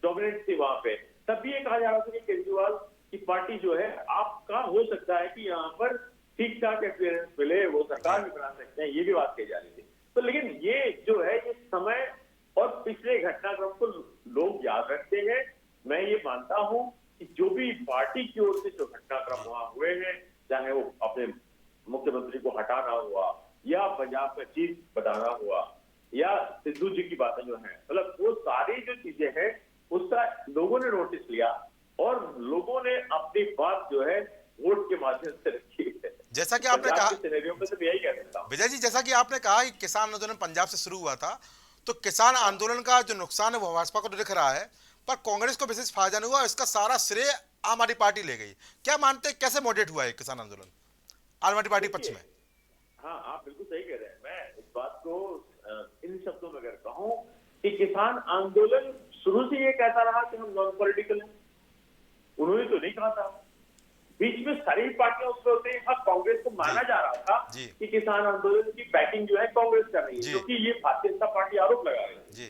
डोमिनेंट थी वहां पे। तब भी ये कहा जा रहा था कि केजरीवाल की पार्टी जो है, आपका हो सकता है कि यहाँ पर ठीक ठाक एक्सपीरियंस मिले, वो सरकार भी बना सकते हैं, ये भी बात कही जा रही थी। तो लेकिन ये जो है, ये समय और पिछले घटनाक्रम को लोग याद रखते हैं। मैं ये मानता हूं कि जो भी पार्टी की ओर से जो घटनाक्रम वहां हुए हैं, चाहे वो अपने मुख्यमंत्री को हटाना हुआ, या पंजाब का चीफ बताना हुआ, या सिद्धू जी की बातें जो है, मतलब वो सारी जो चीजें हैं, उसका लोगों ने नोटिस लिया और लोगों ने अपनी बात जो है वोट के माध्यम से रखी है। जैसा कि आपने कहा, यही कह सकता हूं विजय जी, जैसा कि आपने कहा कि किसान आंदोलन पंजाब से शुरू हुआ था, तो किसान आंदोलन का जो नुकसान है वो भाजपा को तो दिख रहा है, पर कांग्रेस को विशेष फायदा नहीं हुआ। इसका सारा श्रेय आम आदमी पार्टी ले गई। क्या मानते हैं, कैसे मॉडरेट हुआ है किसान आंदोलन आम आदमी पार्टी पक्ष में? हाँ, आप बिल्कुल सही कह रहे हैं। मैं इस बात को इन शब्दों में अगर कहूं कि किसान आंदोलन शुरू से ये कहता रहा कि हम नॉन पॉलिटिकल हैं, उन्होंने तो नहीं कहा था। बीच में सारी पार्टियां उसमें होते हैं। अब कांग्रेस को माना जा रहा था कि किसान आंदोलन की बैकिंग जो है कांग्रेस कर रही है, क्योंकि ये भारतीय जनता पार्टी आरोप लगा रही है,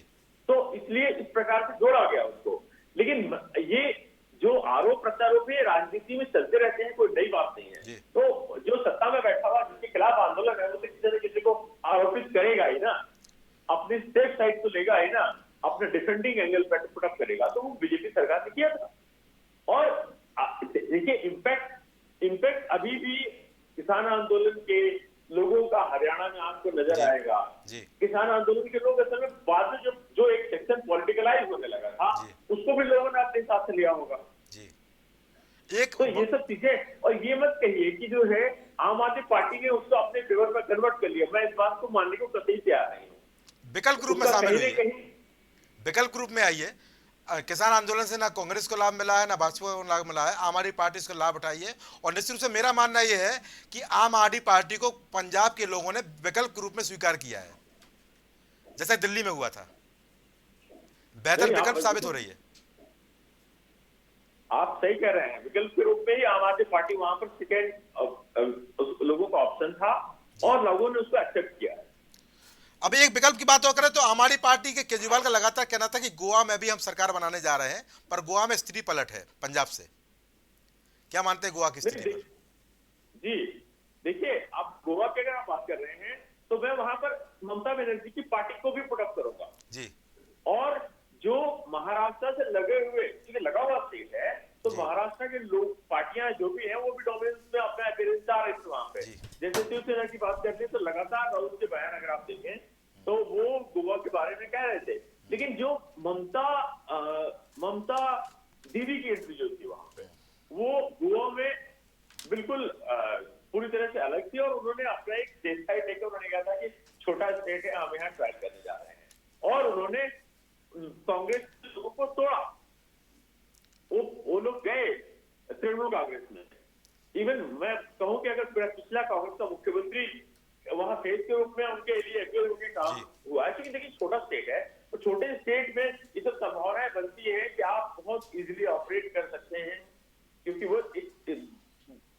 तो इसलिए इस प्रकार से जोड़ा गया उसको। लेकिन ये जो आरोप प्रत्यारोप है राजनीति में चलते रहते हैं, कोई नई बात नहीं है। तो जो सत्ता में बैठा हुआ जिसके खिलाफ आंदोलन है, वो तो किसी न किसी को आरोपित करेगा ही ना, अपनी सेफ साइड तो लेगा ही ना, अपने डिफेंडिंग एंगल पर पुटअप करेगा। तो वो बीजेपी सरकार ने किया था। और देखिए, इम्पैक्ट अभी भी किसान आंदोलन के लोगों का हरियाणा में आपको नजर आएगा। किसान आंदोलन के लोग असल में बाद में जो एक सेक्शन पॉलिटिकलाइज होने लगा था, उसको भी लोगों ने अपने साथ से लिया होगा। तो ये सब चीजें, और ये मत कहिए कि जो है आम आदमी पार्टी ने उसको अपने फेवर में कन्वर्ट कर लिया। मैं इस बात को मानने को कतई तैयार नहीं हूँ। विकल्प ग्रुप में शामिल हुई, विकल्प ग्रुप में आई है। किसान आंदोलन से ना कांग्रेस को लाभ मिला है, ना भाजपा को लाभ मिला है, आम आदमी पार्टी इसको लाभ उठाई है। और निश्चित रूप से मेरा मानना यह है कि आम आदमी पार्टी को पंजाब के लोगों ने विकल्प के रूप में स्वीकार किया है, जैसा दिल्ली में हुआ था। बेहतर विकल्प साबित हो रही है। आप सही कह रहे हैं, विकल्प के रूप में ही आम आदमी पार्टी वहां पर सेकेंड लोगों का ऑप्शन था, और लोगों ने उसको एक्सेप्ट किया। अब एक विकल्प की बात और करें तो आम आदमी पार्टी के केजरीवाल का लगातार कहना था कि गोवा में भी हम सरकार बनाने जा रहे हैं, पर गोवा में स्थिति पलट है पंजाब से। क्या मानते हैं गोवा की स्थिति पर? जी देखिए, आप गोवा की अगर आप बात कर रहे हैं तो मैं वहां पर ममता बनर्जी की पार्टी को भी पुटअप करूंगा जी। और जो महाराष्ट्र से लगे हुए, क्योंकि लगा हुआ स्टेट है, तो महाराष्ट्र के लोग, पार्टियां जो भी हैं, वो भी डोमिनेंस में अपना अपीयरेंस डाल रहे थे वहां पे। जैसे शिवसेना की बात करते हैं तो लगातार राहुल के बयान अगर आप देखें तो वो गोवा के बारे में कह रहे थे। लेकिन जो ममता दीदी की एंट्री जो थी वहां पे, वो गोवा में बिल्कुल पूरी तरह से अलग थी, और उन्होंने अपना एक स्टेट साइड लेकर उन्होंने कहा था कि छोटा स्टेट है, हम यहाँ ट्राई करने जा रहे हैं। और उन्होंने कांग्रेस के लोगों को तोड़ा। वो लोग गए तृणमूल कांग्रेस में। इवन मैं कहूं कि अगर पिछला कांग्रेस का मुख्यमंत्री वहां फेस के रूप में उनके लिए अकेले उनके काम हुआ है, क्योंकि देखिए छोटा स्टेट है, तो छोटे स्टेट में ये सब संभावनाएं बनती है कि आप बहुत इजीली ऑपरेट कर सकते हैं, क्योंकि वो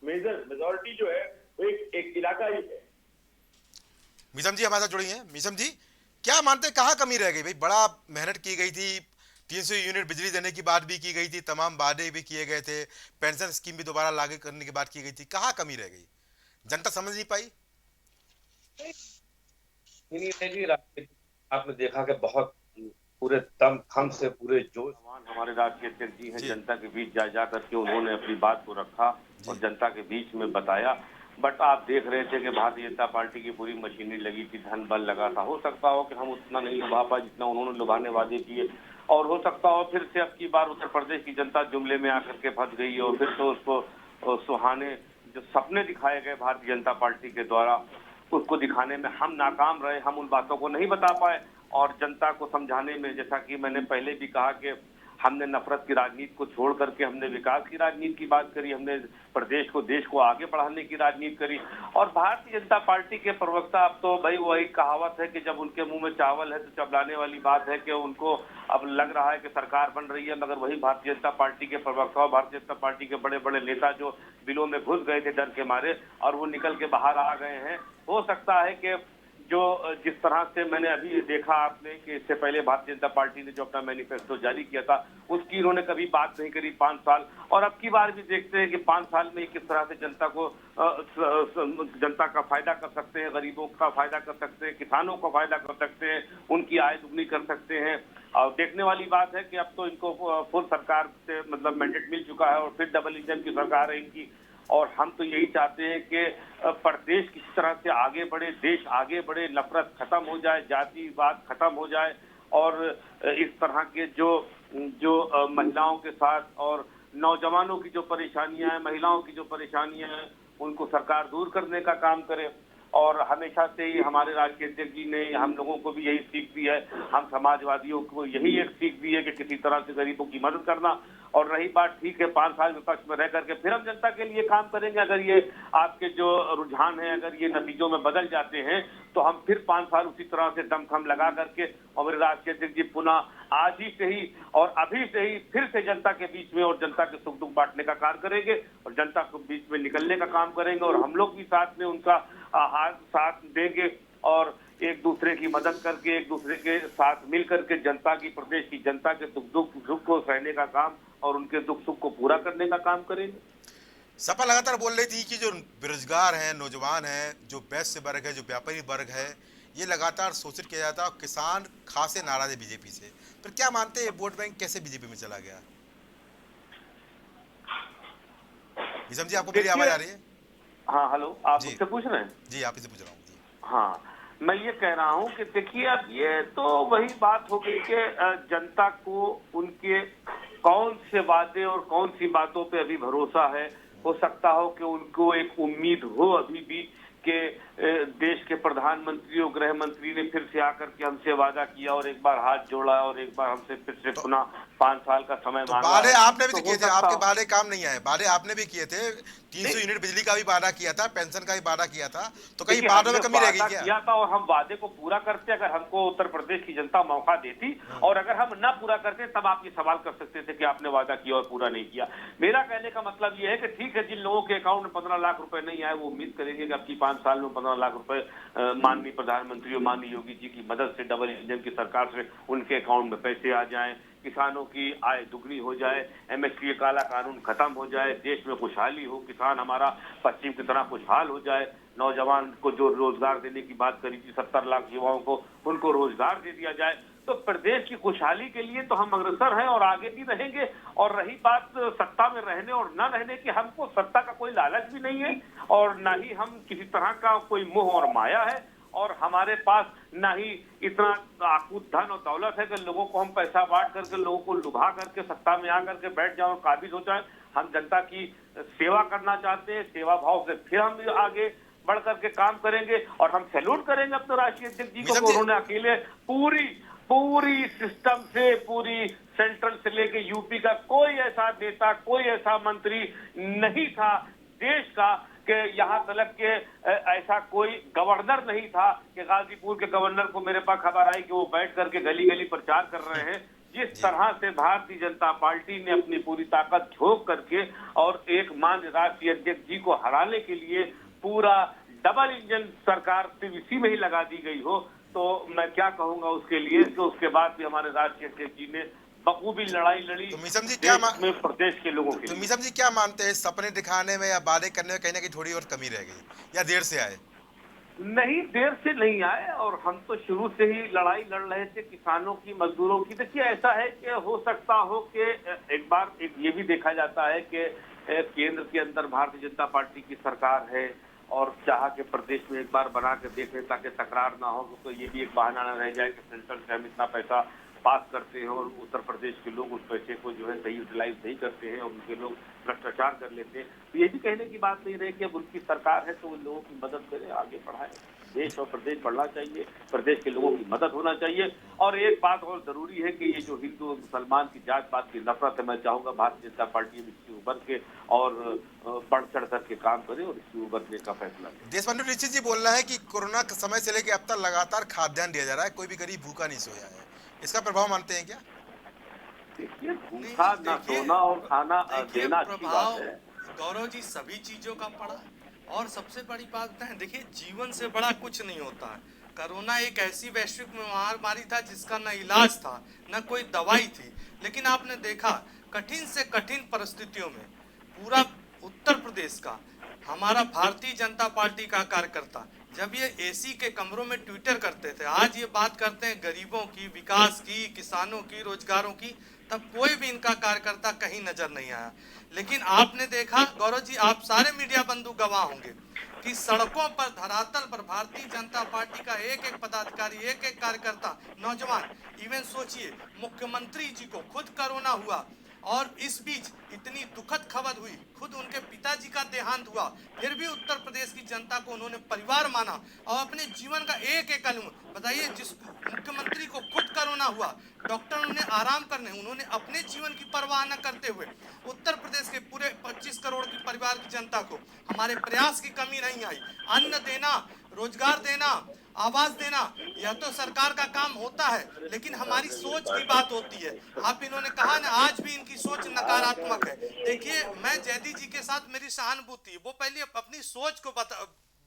मेजॉरिटी जो है वो एक इलाका ही है। मीसम जी हमारे साथ जुड़ी हैं। मीसम जी, क्या मानते हैं कहाँ कमी रह गई भाई? बड़ा मेहनत की गई थी, 300 यूनिट बिजली देने की बात भी की गई थी, तमाम वादे भी किए गए थे, पेंशन स्कीम भी दोबारा लागू करने की बात की गई थी, कहाँ कमी रह गई? जनता समझ नहीं पाई? नहीं रहेगी। आपने देखा कि बहुत पूरे दम खम से पूरे जोश हमारे राष्ट्रीय अध्यक्ष जी हैं, जनता के बीच जा करके उन्होंने अपनी बात को रखा और जनता के बीच में बताया। बट आप देख रहे थे कि भारतीय जनता पार्टी की पूरी मशीनरी लगी थी, धन बल लगा था। हो सकता हो कि हम उतना नहीं लुभा पाए जितना उन्होंने लुभाने वादे किए, और हो सकता हो फिर से अब की बार उत्तर प्रदेश की जनता जुमले में आकर के फंस गई और फिर तो उसको सुहाने जो सपने दिखाए गए भारतीय जनता पार्टी के द्वारा, उसको दिखाने में हम नाकाम रहे। हम उन बातों को नहीं बता पाए और जनता को समझाने में, जैसा कि मैंने पहले भी कहा कि हमने नफरत की राजनीति को छोड़ करके हमने विकास की राजनीति की बात करी, हमने प्रदेश को देश को आगे बढ़ाने की राजनीति करी। और भारतीय जनता पार्टी के प्रवक्ता, अब तो भाई वही कहावत है कि जब उनके मुंह में चावल है तो चबलाने वाली बात है कि उनको अब लग रहा है कि सरकार बन रही है, मगर वही भारतीय जनता पार्टी के प्रवक्ता और भारतीय जनता पार्टी के बड़े बड़े नेता जो बिलों में घुस गए थे डर के मारे और वो निकल के बाहर आ गए हैं। हो सकता है कि जो जिस तरह से मैंने अभी देखा आपने कि इससे पहले भारतीय जनता पार्टी ने जो अपना मैनिफेस्टो जारी किया था उसकी इन्होंने कभी बात नहीं करी 5 साल, और अब की बार भी देखते हैं कि 5 साल में किस तरह से जनता का फायदा कर सकते हैं, गरीबों का फायदा कर सकते हैं, किसानों का फायदा कर सकते हैं, उनकी आय दुगनी कर सकते हैं। और देखने वाली बात है कि अब तो इनको फुल सरकार से मतलब मैंडेट मिल चुका है और फिर डबल इंजन की सरकार है इनकी। और हम तो यही चाहते हैं कि प्रदेश किसी तरह से आगे बढ़े, देश आगे बढ़े, नफरत खत्म हो जाए, जातिवाद खत्म हो जाए और इस तरह के जो महिलाओं के साथ और नौजवानों की जो परेशानियां हैं, महिलाओं की जो परेशानियां हैं, उनको सरकार दूर करने का काम करे। और हमेशा से ही हमारे राष्ट्रीय अध्यक्ष जी ने हम लोगों को भी यही सीख दी है, हम समाजवादियों को यही एक सीख दी है कि किसी तरह से गरीबों की मदद करना। और रही बात, ठीक है 5 साल विपक्ष में रह करके फिर हम जनता के लिए काम करेंगे। अगर ये आपके जो रुझान है अगर ये नतीजों में बदल जाते हैं तो हम फिर 5 साल उसी तरह से दमखम लगा करके और मेरे राष्ट्रीय अध्यक्ष जी पुनः आज ही से ही और अभी से ही फिर से जनता के बीच में और जनता के सुख दुख बांटने का कार्य करेंगे और जनता के बीच में निकलने का काम करेंगे। और हम लोग भी साथ में उनका हाथ साथ देंगे और एक दूसरे की मदद करके एक दूसरे के साथ मिल करके जनता की, प्रदेश की जनता के दुख को सहने का काम और उनके दुख सुख को पूरा करने का काम करेंगे। सपा लगातार बोल रही थी कि जो बेरोजगार हैं, नौजवान हैं, जो वैश्य वर्ग है, जो व्यापारी वर्ग है, ये लगातार शोषित किया जाता है और किसान खासे नाराज है बीजेपी से। फिर क्या मानते हैं वोट बैंक कैसे बीजेपी में चला गया? जी आपको मेरी आवाज आ रही है? हाँ हेलो, आप मुझसे पूछ रहे हैं? जी आप ही से पूछ रहा हूँ। हाँ, मैं ये कह रहा हूँ कि देखिए अब ये तो वही बात हो गई कि जनता को उनके कौन से वादे और कौन सी बातों पे अभी भरोसा है। हो सकता हो कि उनको एक उम्मीद हो अभी भी कि देश के प्रधानमंत्री और गृह मंत्री ने फिर से आकर के हमसे वादा किया और एक बार हाथ जोड़ा और एक बार हमसे फिर से पुनः 5 साल का समय मांगा। वादे आपने भी तो किए थे, आपके वादे काम नहीं आए। वादे आपने भी किए थे, 300 यूनिट बिजली का भी वादा किया था, पेंशन का भी वादा किया था, तो कहीं वादों में कमी रह गई क्या? किया था और हम वादे को पूरा करते अगर हमको उत्तर प्रदेश की जनता मौका देती, और अगर हम ना पूरा करते तब आप ये सवाल कर सकते थे कि आपने वादा किया और पूरा नहीं किया। मेरा कहने का मतलब ये है कि ठीक है, जिन लोगों के अकाउंट में 15 लाख रुपए नहीं आए वो उम्मीद करेंगे कि आपकी 5 साल में 15 लाख रुपए माननीय प्रधानमंत्री और माननीय योगी जी की मदद से डबल इंजन की सरकार से उनके अकाउंट में पैसे आ जाएं, किसानों की आय दुगनी हो जाए, एमएसपी काला कानून खत्म हो जाए, देश में खुशहाली हो, किसान हमारा पश्चिम की तरह खुशहाल हो जाए, नौजवान को जो रोजगार देने की बात करी थी 70 लाख युवाओं को, उनको रोजगार दे दिया जाए। तो प्रदेश की खुशहाली के लिए तो हम अग्रसर हैं और आगे भी रहेंगे। और रही बात सत्ता में रहने और न रहने की, हमको सत्ता का कोई लालच भी नहीं है और न ही हम किसी तरह का कोई मोह और माया है और हमारे पास ना ही इतना आकूत धन और दौलत है कि लोगों को हम पैसा बांट करके लोगों को लुभा करके सत्ता में आकर के बैठ जाओ और काबिज हो जाए। हम जनता की सेवा करना चाहते हैं, सेवा भाव से फिर हम आगे बढ़ करके काम करेंगे और हम सैल्यूट करेंगे अपने राष्ट्रीय अध्यक्ष जी को, उन्होंने अकेले पूरी सिस्टम से, पूरी सेंट्रल से लेके यूपी का कोई ऐसा नेता, कोई ऐसा मंत्री नहीं था देश का कि यहाँ तक के ऐसा कोई गवर्नर नहीं था कि गाजीपुर के गवर्नर को मेरे पास खबर आई कि वो बैठ करके गली गली प्रचार कर रहे हैं। जिस तरह से भारतीय जनता पार्टी ने अपनी पूरी ताकत झोंक करके और एक माननीय राष्ट्रीय अध्यक्ष जी को हराने के लिए पूरा डबल इंजन सरकार इसी में ही लगा दी गई हो, तो मैं क्या कहूंगा उसके लिए कि उसके बाद भी हमारे राष्ट्रीय अध्यक्ष जी ने बखूबी लड़ाई लड़ी तो मीसम जी क्या में प्रदेश के लोगों के तो लिए। मीसम जी क्या मानते हैं, सपने दिखाने में या वादे करने में कहीं ना कहीं थोड़ी और कमी रह गई या देर से आए? नहीं, देर से नहीं आए और हम तो शुरू से ही लड़ाई लड़ रहे थे किसानों की, मजदूरों की। देखिए ऐसा है कि हो सकता हो कि एक बार ये भी देखा जाता है कि केंद्र के अंदर भारतीय जनता पार्टी की सरकार है और चाह के प्रदेश में एक बार बना के देखें ताकि तकरार ना हो, तो ये भी एक बहाना न रह जाए कि सेंट्रल से हम इतना पैसा पास करते हैं और उत्तर प्रदेश के लोग उस पैसे को जो है सही यूटिलाइज नहीं करते हैं और उनके लोग भ्रष्टाचार कर लेते हैं। तो ये भी कहने की बात नहीं रही कि अब उनकी सरकार है तो उन लोगों की मदद करें, आगे बढ़ाएं। देश और प्रदेश बढ़ना चाहिए, प्रदेश के लोगों की मदद होना चाहिए। और एक बात और जरूरी है कि ये जो हिंदू और मुसलमान की जात पात की नफरत है, मैं चाहूंगा भारतीय जनता पार्टी में इससे उभर के और बढ़ चढ़ करके काम करे और इससे उभरने का फैसला करे। देशबंधु दीक्षित जी बोल रहे हैं कि कोरोना के समय से लेकर अब तक लगातार खाद्यान्न दिया जा रहा है, कोई भी गरीब भूखा नहीं सोया है। इसका प्रभाव मानते हैं क्या? देखिए, भूखा ना सोना और खाना देना अच्छी बात है। गौरव जी सभी चीजों का पड़ा और सबसे बड़ी बात है, देखिए जीवन से बड़ा कुछ नहीं होता है। कोरोना एक ऐसी वैश्विक महामारी था जिसका न इलाज था न कोई दवाई थी, लेकिन आपने देखा कठिन से कठिन परिस्थितियों में पूरा उत्तर प्रदेश का हमारा भारतीय जनता पार्टी का कार्यकर्ता जब ये एसी के कमरों में ट्विटर करते थे, आज ये बात करते हैं गरीबों की, विकास की, किसानों की, रोजगारों की, तब कोई भी इनका कार्यकर्ता कहीं नजर नहीं आया। लेकिन आपने देखा गौरव जी, आप सारे मीडिया बंधु गवाह होंगे कि सड़कों पर, धरातल पर भारतीय जनता पार्टी का एक एक पदाधिकारी, एक एक कार्यकर्ता, नौजवान, इवन सोचिए मुख्यमंत्री जी को खुद कोरोना हुआ और इस बीच इतनी दुखद खबर हुई, खुद उनके पिताजी का देहांत हुआ, फिर भी उत्तर प्रदेश की जनता को उन्होंने परिवार माना और अपने जीवन का एक एक कलम, बताइए जिस मुख्यमंत्री को खुद कोरोना हुआ, डॉक्टर उन्हें आराम करने, उन्होंने अपने जीवन की परवाह न करते हुए उत्तर प्रदेश के पूरे 25 करोड़ की परिवार की जनता को हमारे प्रयास की कमी नहीं आई। अन्न देना, रोजगार देना, आवाज देना, यह तो सरकार का काम होता है, लेकिन हमारी सोच की बात होती है। आप इन्होंने कहा ना, आज भी इनकी सोच नकारात्मक है। देखिए, मैं जयदी जी के साथ मेरी सहानुभूति है, वो पहले अपनी सोच को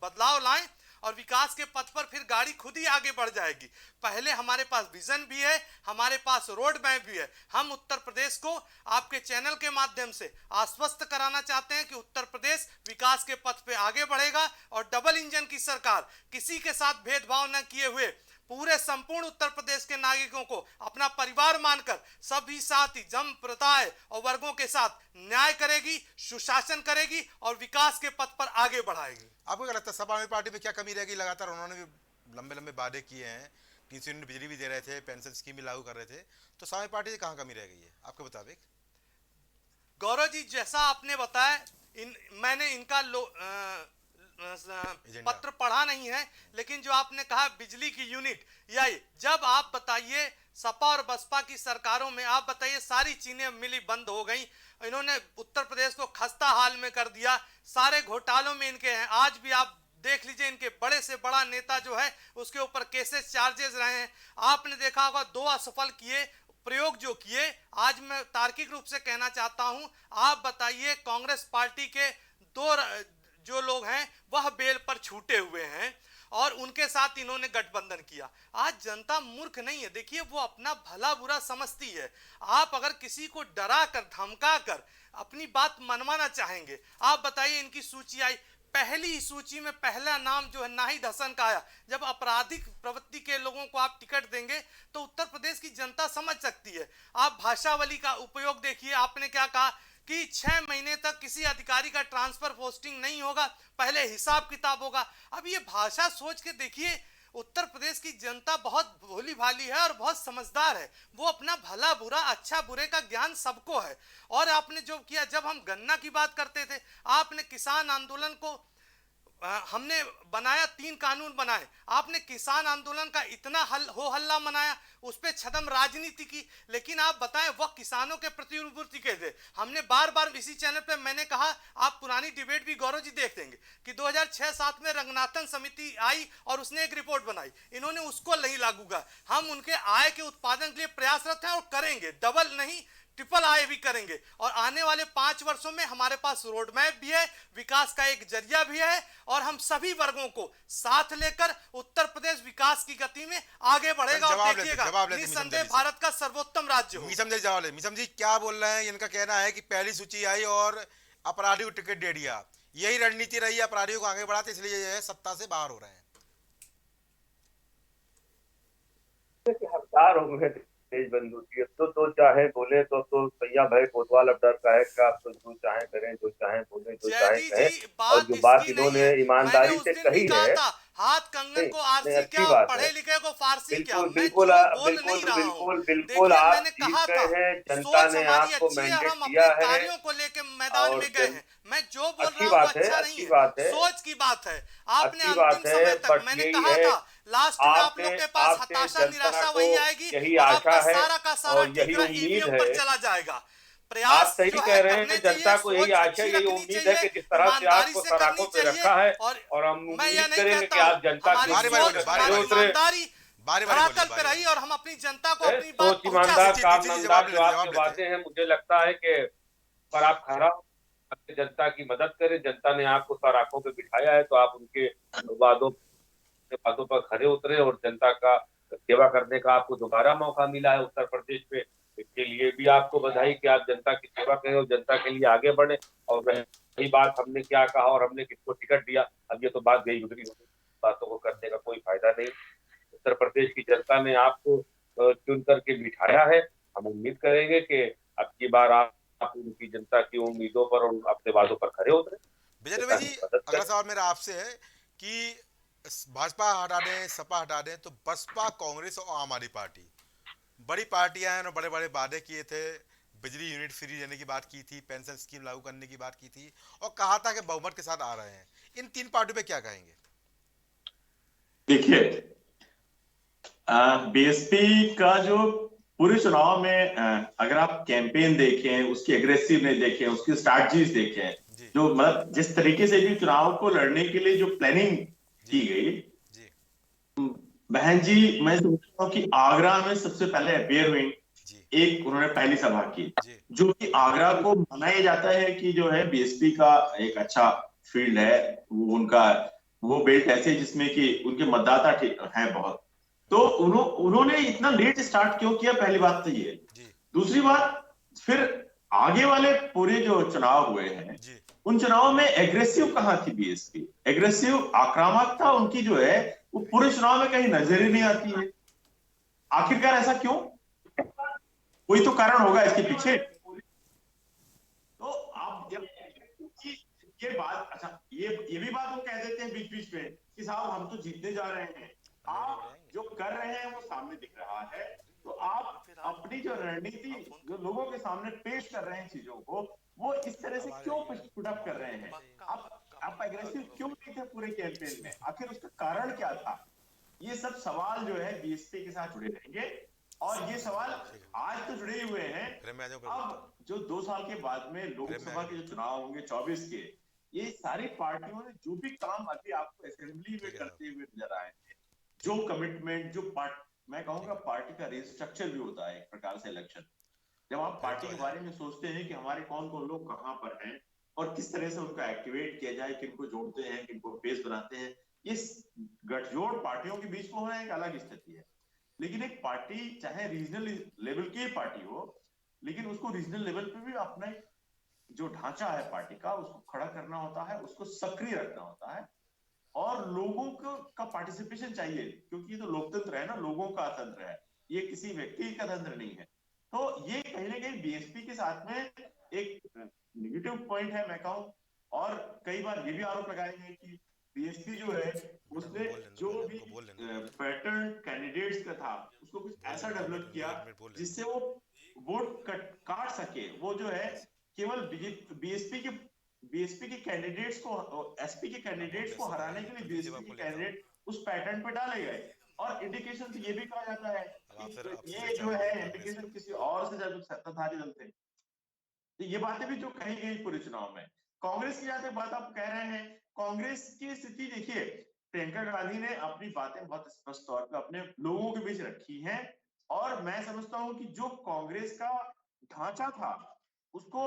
बदलाव लाएं और विकास के पथ पर फिर गाड़ी खुद ही आगे बढ़ जाएगी। पहले हमारे पास विजन भी है, हमारे पास रोड मैप भी है। हम उत्तर प्रदेश को आपके चैनल के माध्यम से आश्वस्त कराना चाहते हैं कि उत्तर प्रदेश विकास के पथ पे आगे बढ़ेगा और डबल इंजन की सरकार किसी के साथ भेदभाव न किए हुए पूरे संपूर्ण उत्तर प्रदेश के नागरिकों को अपना परिवार मानकर सभी साथी संप्रदाय और वर्गों के साथ न्याय करेगी, सुशासन करेगी और विकास के पथ पर आगे बढ़ाएगी। आपको क्या लगता है सपा आदमी पार्टी में क्या कमी रहेगी? लगातार उन्होंने भी लंबे लंबे वादे किए हैं, 300 यूनिट बिजली भी दे रहे थे, पेंशन स्कीम भी लागू कर रहे थे, तो सपा पार्टी से कहाँ कमी रह गई है आपके मुताबिक? गौरव जी, जैसा आपने बताया, मैंने इनका पत्र पढ़ा नहीं है, लेकिन जो आपने कहा बिजली की यूनिट, यही जब आप बताइए सपा और बसपा की सरकारों में आप बताइए सारी चीजें मिली बंद हो गई, इन्होंने उत्तर प्रदेश को खस्ता हाल में कर दिया, सारे घोटालों में इनके हैं। आज भी आप देख लीजिए, इनके बड़े से बड़ा नेता जो है उसके ऊपर केसेस चार्जेस रहे हैं। आपने देखा होगा 2 असफल किए प्रयोग जो किए। आज मैं तार्किक रूप से कहना चाहता हूं, आप बताइए कांग्रेस पार्टी के 2 जो लोग हैं वह बेल पर छूटे हुए हैं और उनके साथ इन्होंने गठबंधन किया। आज जनता मूर्ख नहीं है, देखिए वो अपना भला बुरा समझती है। आप अगर किसी को डरा कर, धमका कर अपनी बात मनवाना चाहेंगे, आप बताइए इनकी सूची आई, पहली ही सूची में पहला नाम जो है नाहिद हसन का आया। जब आपराधिक प्रवृत्ति के लोगों को आप टिकट देंगे तो उत्तर प्रदेश की जनता समझ सकती है। आप भाषावली का उपयोग देखिए, आपने क्या कहा कि 6 महीने तक किसी अधिकारी का ट्रांसफर पोस्टिंग नहीं होगा, पहले हिसाब किताब होगा। अब ये भाषा सोच के देखिए, उत्तर प्रदेश की जनता बहुत भोली भाली है और बहुत समझदार है, वो अपना भला बुरा, अच्छा बुरे का ज्ञान सबको है। और आपने जो किया, जब हम गन्ना की बात करते थे, आपने किसान आंदोलन को हमने बनाया 3 कानून बनाए, आपने किसान आंदोलन का इतना हो हल्ला मनाया, उस पे छदम राजनीति की, लेकिन आप बताएं वह किसानों के प्रति कैसे? हमने बार बार इसी चैनल पे मैंने कहा, आप पुरानी डिबेट भी गौरव जी देख देंगे कि 2006-7 में रंगनाथन समिति आई और उसने एक रिपोर्ट बनाई, इन्होंने उसको नहीं लागू किया। हम उनके आय के उत्पादन के लिए प्रयासरत हैं और करेंगे, डबल नहीं ट्रिपल आय भी करेंगे। और आने वाले 5 वर्षों में हमारे पास रोड मैप भी है, विकास का एक जरिया भी है, और हम सभी वर्गों को साथ लेकर उत्तर प्रदेश विकास की गति में आगे बढ़ेगा। और देखिएगा, निसंदेह भारत का सर्वोत्तम राज्य हो। मीसम जी जवाब ले। मीसम जी क्या बोल रहे हैं? इनका कहना है कि पहली सूची आई और अपराधियों को टिकट दे दिया, यही रणनीति रही है अपराधियों को आगे बढ़ाते, इसलिए ये सत्ता से बाहर हो रहे हैं। हकदार हो गए देश बंधु की, तो चाहे बोले तो सैया भाई कोतवाल अब डर का है कि आप तो जो चाहे करें, जो चाहे बोले, जो चाहे कहें, और जो बात इन्होंने ईमानदारी से कही है, हाथ कंगन को आरसी क्या, पढ़े लिखे को फारसी क्या, बिल्कुल बिल्कुल आप जीत गए हैं, जनता ने आपको मैंडेट दिया है, कार्यों को लेकर मैदान में गए हैं। मैं जो बोल रहा हूँ अच्छा नहीं है, सोच की बात है। आपने अंतिम समय तक मैंने कहा था लास्ट में आप लोग के पास हताशा निराशा वही आएगी, यही और आशा आपका है सारा का सारा और यही उम्मीद है। पर चला जाएगा। आप सही कह रहे हैं, जनता को यही आशा, यही उम्मीद है कि जिस तरह से आपको सराखों पे रखा है, और हम उम्मीद करेंगे कि आप जनता की धरातल पे रही और हम अपनी जनता को अपनी बात सोच ईमानदार कारनामदार जो आपके वादे हैं, मुझे लगता है कि पर आप खरा जनता की मदद करें। जनता ने आपको सराखों पे बिठाया है, तो आप उनके वादों पर खरे उतरे और जनता का सेवा करने का आपको दोबारा मौका मिला है उत्तर प्रदेश में। इसके लिए भी आपको बधाई कि आप जनता की सेवा करें और जनता के लिए आगे बढ़े। और वही बात हमने क्या कहा और हमने किसको टिकट दिया, अब ये तो बात गई गुजरी, बातों को करने का कोई फायदा नहीं। उत्तर प्रदेश की जनता ने आपको चुन करके बिठाया है, हम उम्मीद करेंगे कि अब की बार आप उनकी जनता की उम्मीदों पर और अपने वादों पर खरे उतरे। विजय दुबे जी, अगला सवाल मेरा आपसे है कि भाजपा हटा दें, सपा हटा दें, तो बसपा, कांग्रेस और आम आदमी पार्टी बड़ी पार्टियां हैं और बड़े बड़े वादे किए थे, बिजली यूनिट फ्री देने की बात की थी, पेंशन स्कीम लागू करने की बात की थी, और कहा था कि बहुमत के साथ आ रहे हैं। इन 3 पार्टियों पे क्या कहेंगे? देखिए, बीएसपी का जो पूरे चुनाव में अगर आप कैंपेन देखें, उसकी एग्रेसिवनेस देखें, उसकी स्ट्रैटेजीज देखें, जो मतलब जिस तरीके से भी चुनाव को लड़ने के लिए जो प्लानिंग की गई, बहन जी मैं सोचता हूँ कि आगरा में सबसे पहले अपेयर हुई, एक उन्होंने पहली सभा की, जो कि आगरा को मनाया जाता है कि जो है बीएसपी का एक अच्छा फील्ड है, वो उनका वो बेल्ट ऐसे जिसमें कि उनके मतदाता हैं बहुत। तो उन्होंने इतना लेट स्टार्ट क्यों किया, पहली बात तो ये। दूसरी बात, फिर आगे वाले पूरे जो चुनाव हुए हैं उन चुनावों में एग्रेसिव कहाँ थी बीएसपी? एग्रेसिव आक्रामकता उनकी जो है वो पूरे चुनाव में कहीं नजर ही नहीं आती है। आखिरकार ऐसा क्यों? कोई तो कारण होगा इसके पीछे। तो आप जब ये बात, अच्छा ये भी बात वो कह देते हैं बीच बीच में कि साहब हम तो जीतने जा रहे हैं, आप जो कर रहे हैं वो सामने दिख रहा है, तो आप अपनी जो रणनीति जो लोगों के सामने पेश कर रहे हैं चीजों को, वो इस तरह से क्यों पुट अप कर रहे हैं? आप एग्रेसिव क्यों नहीं थे पूरे कैंपेन में? आखिर उसका कारण क्या था? ये सब सवाल जो है बीएसपी के साथ जुड़े रहेंगे, और ये सवाल आज तो जुड़े हुए हैं। अब जो 2 साल के बाद में लोकसभा के जो चुनाव होंगे 24 के, ये सारी पार्टियों ने जो भी काम अभी आपको असेंबली में करते हुए नजर आए हैं, जो कमिटमेंट, जो मैं कहूंगा पार्टी का रिस्ट्रक्चर भी होता है एक प्रकार से इलेक्शन। जब आप पार्टी के बारे में सोचते हैं कि हमारे कौन कौन लोग कहाँ पर हैं और किस तरह से उनका एक्टिवेट किया जाए, किनको जोड़ते हैं, किनको फेस बनाते हैं, ये गठजोड़ पार्टियों के बीच में होना एक अलग स्थिति है। लेकिन एक पार्टी चाहे रीजनल लेवल की पार्टी हो, लेकिन उसको रीजनल लेवल पे भी अपना जो ढांचा है पार्टी का, उसको खड़ा करना होता है, उसको सक्रिय रखना होता है, और लोगों का पार्टिसिपेशन चाहिए, क्योंकि ये तो लोकतंत्र है ना, लोगों का तंत्र है, ये किसी व्यक्ति का तंत्र नहीं है। तो ये कहीं ना कहीं बीएसपी के साथ में एक नेगेटिव पॉइंट है मैं कहूं। और कई बार ये भी आरोप लगाए हैं कि बीएसपी जो है उसने जो भी पैटर्न कैंडिडेट्स का था उसको कुछ ऐसा डेवलप किया जिससे वो वोट काट सके। वो जो है केवल बीएसपी के बीएसपी के कैंडिडेट्स को, एसपी के कैंडिडेट्स को हराने के लिए बीएसपी के कैंडिडेट उस पैटर्न पे डाले गए। और इंडिकेशन ये भी कहा जाता है कि ये जो है इंडिकेशन किसी और से जब सत्ताधारी दल थे। तो ये बातें भी जो कही गई पूरे चुनाव में। कांग्रेस की जहां तक बात आप कह रहे हैं, कांग्रेस की स्थिति देखिए, प्रियंका गांधी ने अपनी बातें बहुत स्पष्ट तौर पे अपने लोगों के बीच रखी हैं, और मैं समझता हूं कि जो कांग्रेस का ढांचा था उसको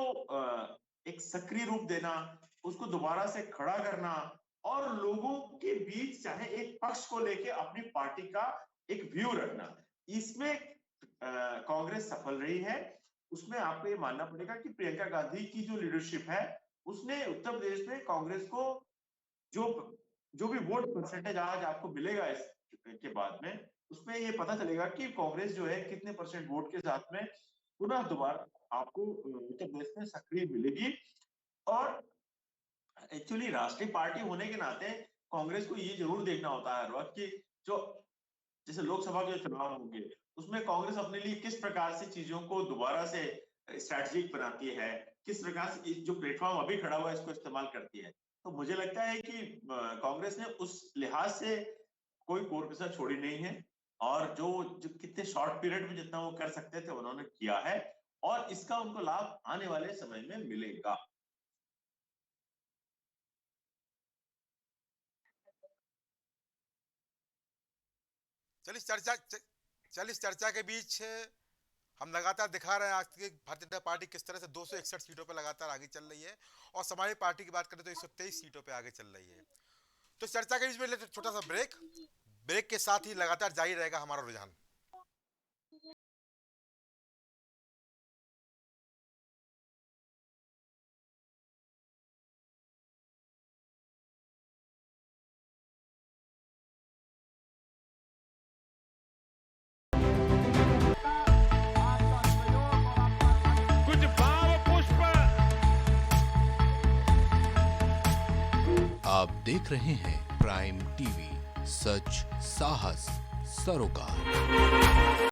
एक सक्रिय रूप देना, उसको दोबारा से खड़ा करना, और लोगों के बीच चाहे एक पक्ष को लेके अपनी पार्टी का एक व्यू रखना, इसमें कांग्रेस सफल रही है। उसमें आपको ये मानना पड़ेगा कि प्रियंका गांधी की जो लीडरशिप है उसने उत्तर प्रदेश में कांग्रेस को जो भी वोट परसेंटेज आज आपको मिलेगा इसके बाद में, उसमें ये पता चलेगा कि कांग्रेस जो है कितने परसेंट वोट के साथ में पुनः दोबारा आपको उत्तर प्रदेश में सक्रिय मिलेगी। और एक्चुअली राष्ट्रीय पार्टी होने के नाते कांग्रेस को ये जरूर देखना होता है हर वक्त कि जो जैसे लोकसभा के चुनाव होंगे उसमें कांग्रेस अपने लिए किस प्रकार से चीजों को दोबारा से स्ट्रैटेजिक बनाती है, किस प्रकार से जो प्लेटफॉर्म अभी खड़ा हुआ है इसको इस्तेमाल करती है। तो मुझे लगता है कि कांग्रेस ने उस लिहाज से कोई कोर कसर छोड़ी नहीं है, और जो कितने शॉर्ट पीरियड में जितना वो कर सकते थे उन्होंने किया है, और इसका उनको लाभ आने वाले समय में मिलेगा। इस चर्चा के बीच हम लगातार दिखा रहे हैं आज की भारतीय जनता पार्टी किस तरह से 261 सीटों पर लगातार आगे चल रही है, और समाजवादी पार्टी की बात करें तो 123 सीटों पे आगे चल रही है। तो चर्चा के बीच में लेते छोटा सा ब्रेक के साथ ही लगातार जारी रहेगा हमारा रुझान। आप देख रहे हैं प्राइम टीवी, सच साहस सरोकार।